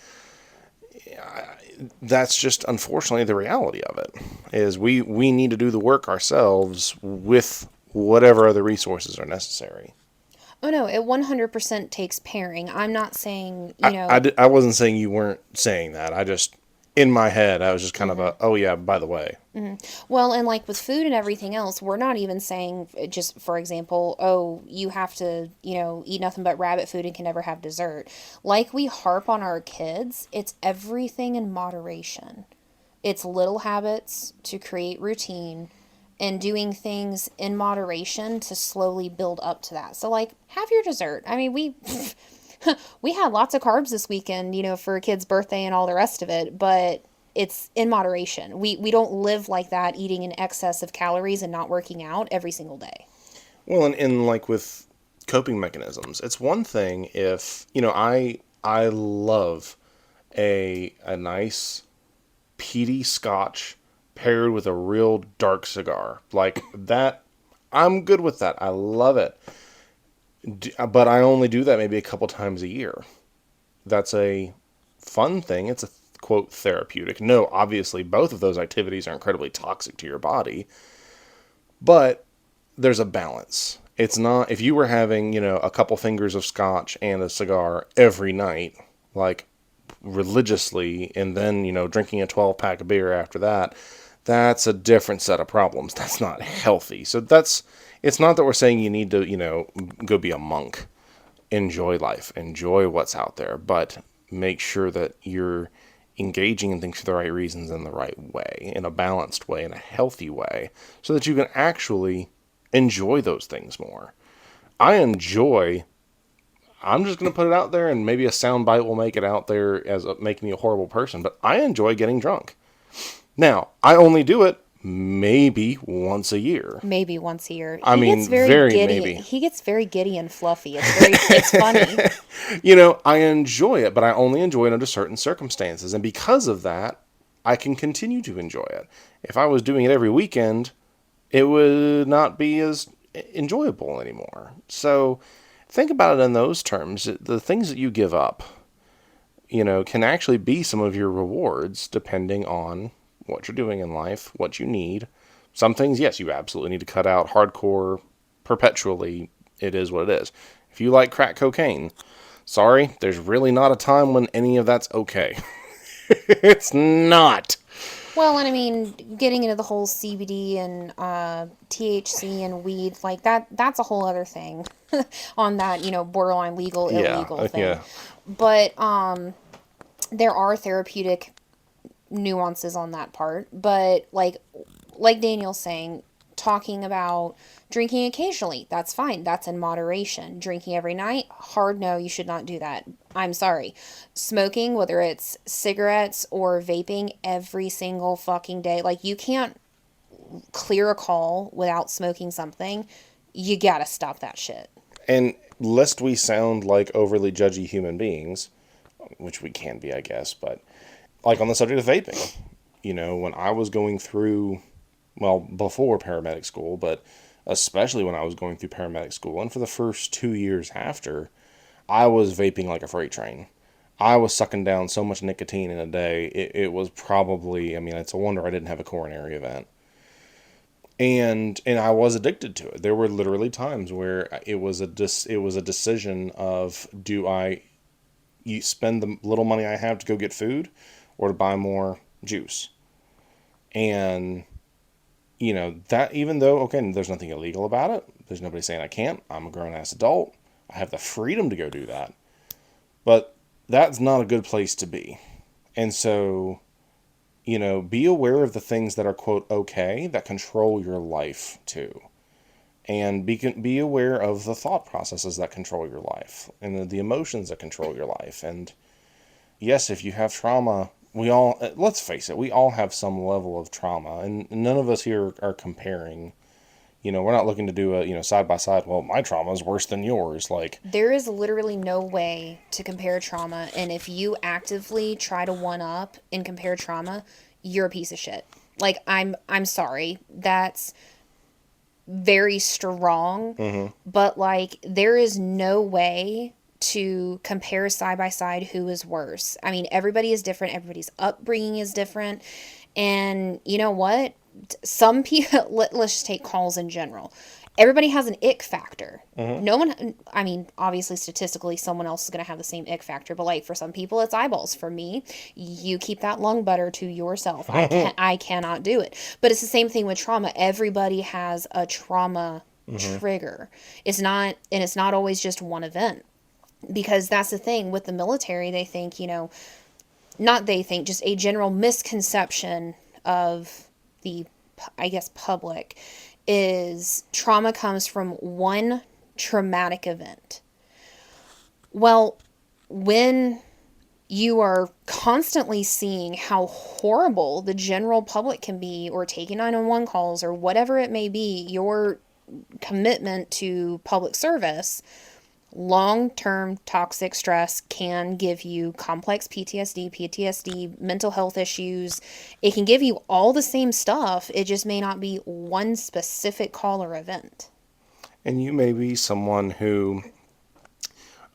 that's just unfortunately the reality of it. Is we need to do the work ourselves with whatever other resources are necessary. Oh no, it 100% takes pairing. I'm not saying, I wasn't saying you weren't saying that. I just, in my head, I was just kind of oh yeah, by the way. well, and like with food and everything else, we're not even saying, just for example, oh, you have to, eat nothing but rabbit food and can never have dessert. Like we harp on our kids, it's everything in moderation. It's little habits to create routine and doing things in moderation to slowly build up to that. So like have your dessert. I mean, we had lots of carbs this weekend, for a kid's birthday and all the rest of it, but it's in moderation. We don't live like that, eating in excess of calories and not working out every single day. Well, and like with coping mechanisms, it's one thing if I love a nice peaty scotch paired with a real dark cigar. Like that, I'm good with that. I love it. But I only do that maybe a couple times a year. That's a fun thing. It's a quote therapeutic. No, obviously both of those activities are incredibly toxic to your body, but there's a balance. It's not, if you were having, a couple fingers of scotch and a cigar every night, like religiously, and then, drinking a 12 pack of beer after that, that's a different set of problems. That's not healthy. So it's not that we're saying you need to, go be a monk. Enjoy life, enjoy what's out there, but make sure that you're engaging in things for the right reasons in the right way, in a balanced way, in a healthy way, so that you can actually enjoy those things more. I'm just going to put it out there, and maybe a sound bite will make it out there as making me a horrible person, but I enjoy getting drunk. Now, I only do it maybe once a year. Maybe once a year. I mean, very giddy. maybe. He gets very giddy and fluffy. It's funny. I enjoy it, but I only enjoy it under certain circumstances. And because of that, I can continue to enjoy it. If I was doing it every weekend, it would not be as enjoyable anymore. So think about it in those terms. The things that you give up, can actually be some of your rewards depending on what you're doing in life, what you need. Some things, yes, you absolutely need to cut out hardcore perpetually. It is what it is. If you like crack cocaine, sorry, there's really not a time when any of that's okay. It's not. Well, and I mean, getting into the whole CBD and THC and weed, like that's a whole other thing on that, borderline legal, Yeah, illegal thing. yeah. But there are therapeutic nuances on that part. But like Daniel's saying, talking about drinking occasionally, that's fine. That's in moderation. Drinking every night, hard no, you should not do that. I'm sorry. Smoking, whether it's cigarettes or vaping, every single fucking day. Like, you can't clear a call without smoking something. You gotta stop that shit. And lest we sound like overly judgy human beings, which we can be, I guess, but like on the subject of vaping, when I was going through, well, before paramedic school, but especially when I was going through paramedic school, and for the first 2 years after, I was vaping like a freight train. I was sucking down so much nicotine in a day. It was probably, I mean, it's a wonder I didn't have a coronary event. And I was addicted to it. There were literally times where it was a decision of, do I spend the little money I have to go get food or to buy more juice? And that, even though, okay, there's nothing illegal about it, there's nobody saying I can't. I'm a grown ass adult. I have the freedom to go do that. But that's not a good place to be. And so, be aware of the things that are, quote, okay, that control your life too. And be aware of the thought processes that control your life and the emotions that control your life. And yes, if you have trauma, let's face it, we all have some level of trauma, and none of us here are comparing. We're not looking to do a, side by side, well, my trauma is worse than yours. Like, There is literally no way to compare trauma, and if you actively try to one up and compare trauma, you're a piece of shit. Like, I'm sorry. That's very strong, but like there is no way to compare side by side who is worse. I mean, everybody is different, everybody's upbringing is different. And you know what? Some people, let's just take calls in general. Everybody has an ick factor. No one, I mean, obviously, statistically, someone else is going to have the same ick factor, but like for some people, it's eyeballs. For me, you keep that lung butter to yourself. I cannot do it. But it's the same thing with trauma. Everybody has a trauma trigger. It's not always just one event, because that's the thing with the military. They think, not they think, just a general misconception of the, I guess, public is trauma comes from one traumatic event. Well, when you are constantly seeing how horrible the general public can be, or taking 911 calls, or whatever it may be, your commitment to public service, long-term toxic stress can give you complex PTSD, mental health issues. It can give you all the same stuff. It just may not be one specific call or event. and you may be someone who,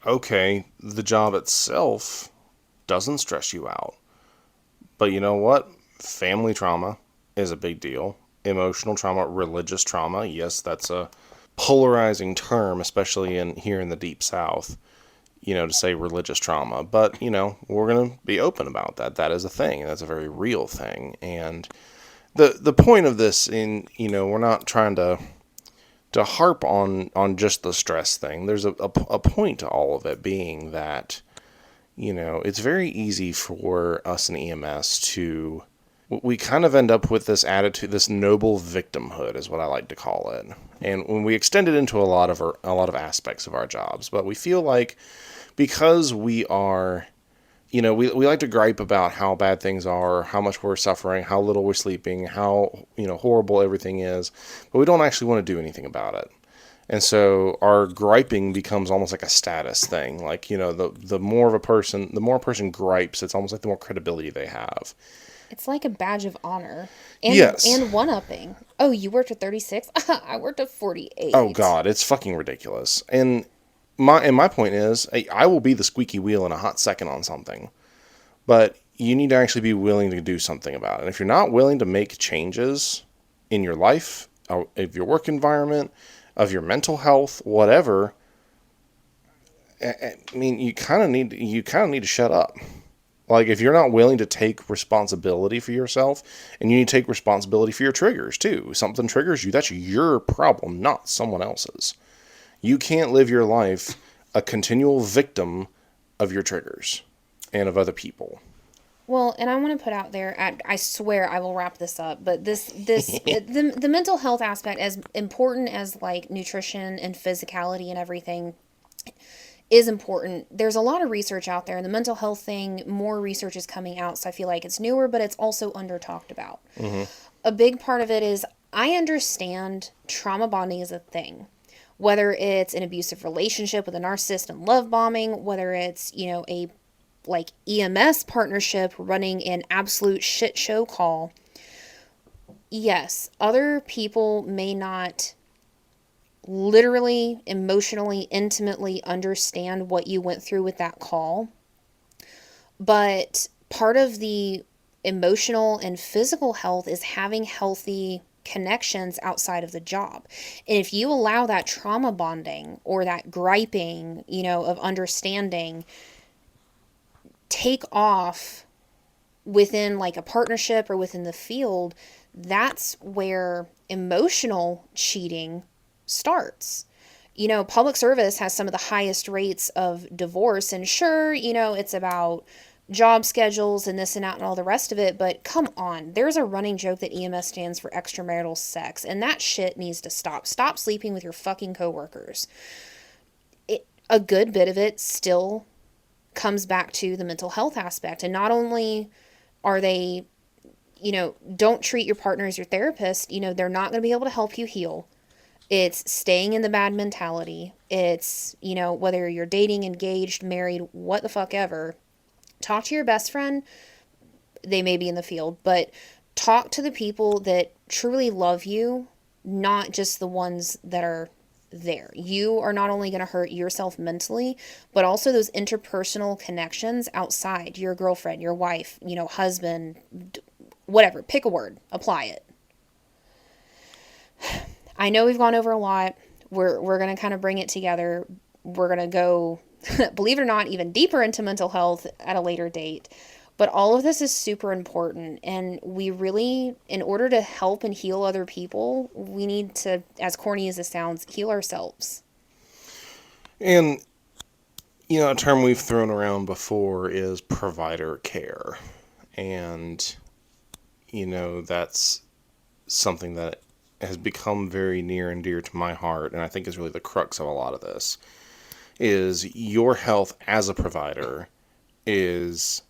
okay, the job itself doesn't stress you out. But you know what? Family trauma is a big deal. Emotional trauma, religious trauma, yes, that's a polarizing term, especially here in the Deep South, to say religious trauma. But, we're going to be open about that. That is a thing. That's a very real thing. And the point of this, we're not trying to harp on just the stress thing. There's a point to all of it, being that, it's very easy for us in EMS to, we kind of end up with this attitude, this noble victimhood is what I like to call it. And when we extend it into a lot of aspects of our jobs, but we feel like, because we are, we like to gripe about how bad things are, how much we're suffering, how little we're sleeping, how, horrible everything is, but we don't actually want to do anything about it. And so our griping becomes almost like a status thing. Like, the more a person gripes, it's almost like the more credibility they have. It's like a badge of honor Yes. and one-upping. Oh, you worked at 36? I worked at Oh 48. God, it's fucking ridiculous. And my point is, I will be the squeaky wheel in a hot second on something, but you need to actually be willing to do something about it. And if you're not willing to make changes in your life, of your work environment, of your mental health, whatever, I mean, you kind of need to shut up. Like, if you're not willing to take responsibility for yourself, and you need to take responsibility for your triggers too. Something triggers you, that's your problem, not someone else's. You can't live your life a continual victim of your triggers and of other people. Well, and I want to put out there, I swear I will wrap this up, but the mental health aspect, as important as like nutrition and physicality and everything, is important. There's a lot of research out there, and the mental health thing, more research is coming out, so I feel like it's newer, but it's also under talked about. Mm-hmm. A big part of it is I understand trauma bonding is a thing. Whether it's an abusive relationship with a narcissist and love bombing, whether it's, a like EMS partnership running an absolute shit show call. Yes, other people may not literally, emotionally, intimately understand what you went through with that call. But part of the emotional and physical health is having healthy connections outside of the job. And if you allow that trauma bonding or that griping, of understanding take off within like a partnership or within the field, that's where emotional cheating starts. Public service has some of the highest rates of divorce, and sure, it's about job schedules and this and that and all the rest of it, but come on, there's a running joke that EMS stands for extramarital sex, and that shit needs to stop. Stop sleeping with your fucking coworkers. A good bit of it still comes back to the mental health aspect, and not only are they, don't treat your partner as your therapist, they're not going to be able to help you heal. It's staying in the bad mentality. It's, whether you're dating, engaged, married, what the fuck ever, talk to your best friend. They may be in the field, but talk to the people that truly love you, not just the ones that are there. You are not only going to hurt yourself mentally, but also those interpersonal connections outside your girlfriend, your wife, husband, whatever. Pick a word, apply it. I know we've gone over a lot. We're going to kind of bring it together. We're going to go, believe it or not, even deeper into mental health at a later date. But all of this is super important. And we really, in order to help and heal other people, we need to, as corny as it sounds, heal ourselves. And, a term we've thrown around before is provider care. And, that's something that has become very near and dear to my heart, and I think is really the crux of a lot of this, is your health as a provider is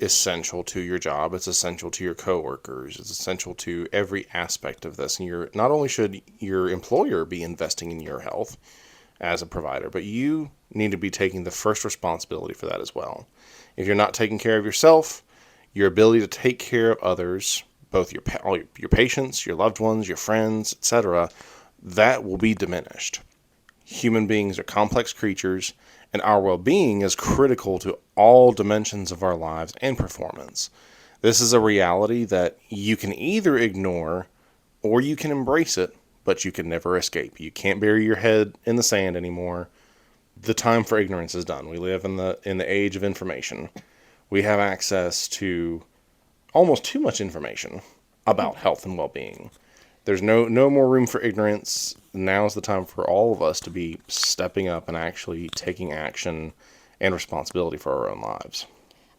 essential to your job. It's essential to your coworkers. It's essential to every aspect of this. And not only should your employer be investing in your health as a provider, but you need to be taking the first responsibility for that as well. If you're not taking care of yourself, your ability to take care of others, both your patients, your loved ones, your friends, etc., that will be diminished. Human beings are complex creatures, and our well-being is critical to all dimensions of our lives and performance. This is a reality that you can either ignore or you can embrace it, but you can never escape. You can't bury your head in the sand anymore. The time for ignorance is done. We live in the age of information. We have access to almost too much information about health and well-being. There's no more room for ignorance. Now's the time for all of us to be stepping up and actually taking action and responsibility for our own lives.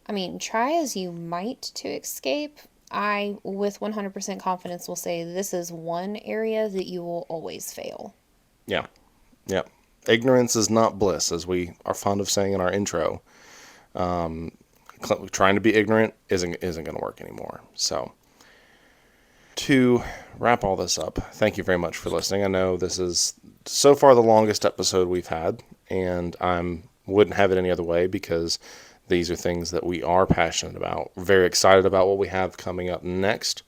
I mean, try as you might to escape, I, with 100% confidence, will say this is one area that you will always fail. Yeah. Yeah. Ignorance is not bliss, as we are fond of saying in our intro. Trying to be ignorant isn't going to work anymore. So, to wrap all this up, thank you very much for listening. I know this is so far the longest episode we've had, and I wouldn't have it any other way because These are things that we are passionate about. We're very excited about what we have coming up next.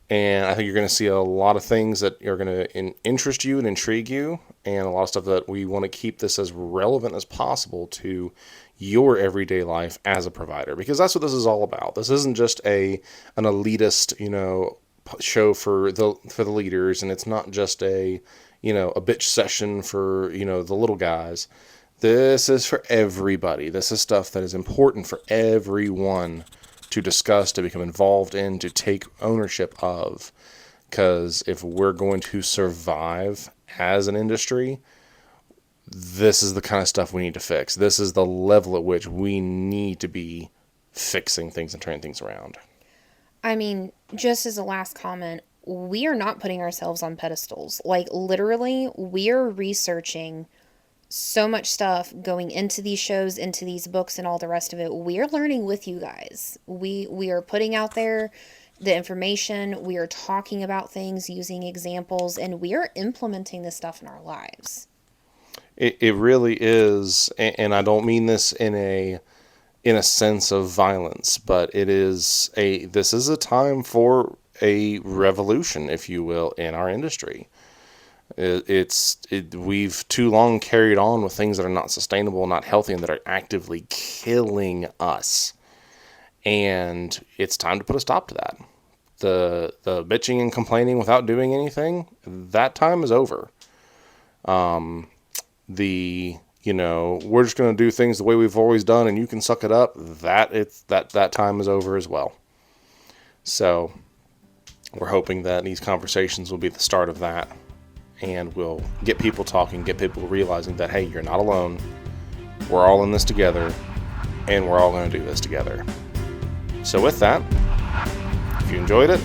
And I think you're going to see a lot of things that are going to interest you and intrigue you, and a lot of stuff that we want to keep this as relevant as possible to your everyday life as a provider, because that's what this is all about. This isn't just an elitist, show for the leaders, and it's not just a bitch session for the little guys. This is for everybody. This is stuff that is important for everyone to discuss, to become involved in, to take ownership of. Because if we're going to survive as an industry, this is the kind of stuff we need to fix. This is the level at which we need to be fixing things and turning things around. I mean, just as a last comment, we are not putting ourselves on pedestals. Like, literally, we are researching so much stuff going into these shows, into these books, and all the rest of it. We're learning with you guys. We are putting out there the information. We are talking about things, using examples, and we are implementing this stuff in our lives. It really is, and I don't mean this in a sense of violence, but this is a time for a revolution, if you will, in our industry. We've too long carried on with things that are not sustainable, not healthy, and that are actively killing us. And it's time to put a stop to that. The bitching and complaining without doing anything, that time is over. We're just going to do things the way we've always done and you can suck it up, that time is over as well. So we're hoping that these conversations will be the start of that, and we'll get people talking, get people realizing that, hey, you're not alone. We're all in this together, and we're all going to do this together. So with that, if you enjoyed it,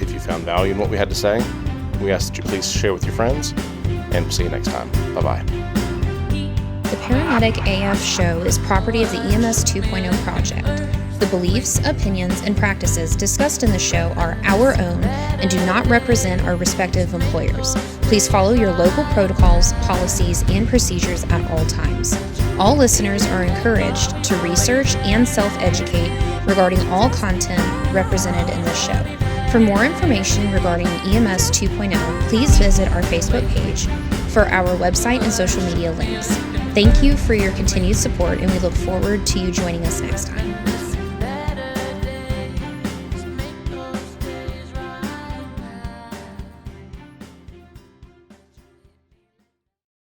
if you found value in what we had to say, we ask that you please share with your friends, and we'll see you next time. Bye-bye. The Paramedic AF show is property of the EMS 2.0 project. The beliefs, opinions, and practices discussed in the show are our own and do not represent our respective employers. Please follow your local protocols, policies, and procedures at all times. All listeners are encouraged to research and self-educate regarding all content represented in this show. For more information regarding EMS 2.0, please visit our Facebook page for our website and social media links. Thank you for your continued support, and we look forward to you joining us next time.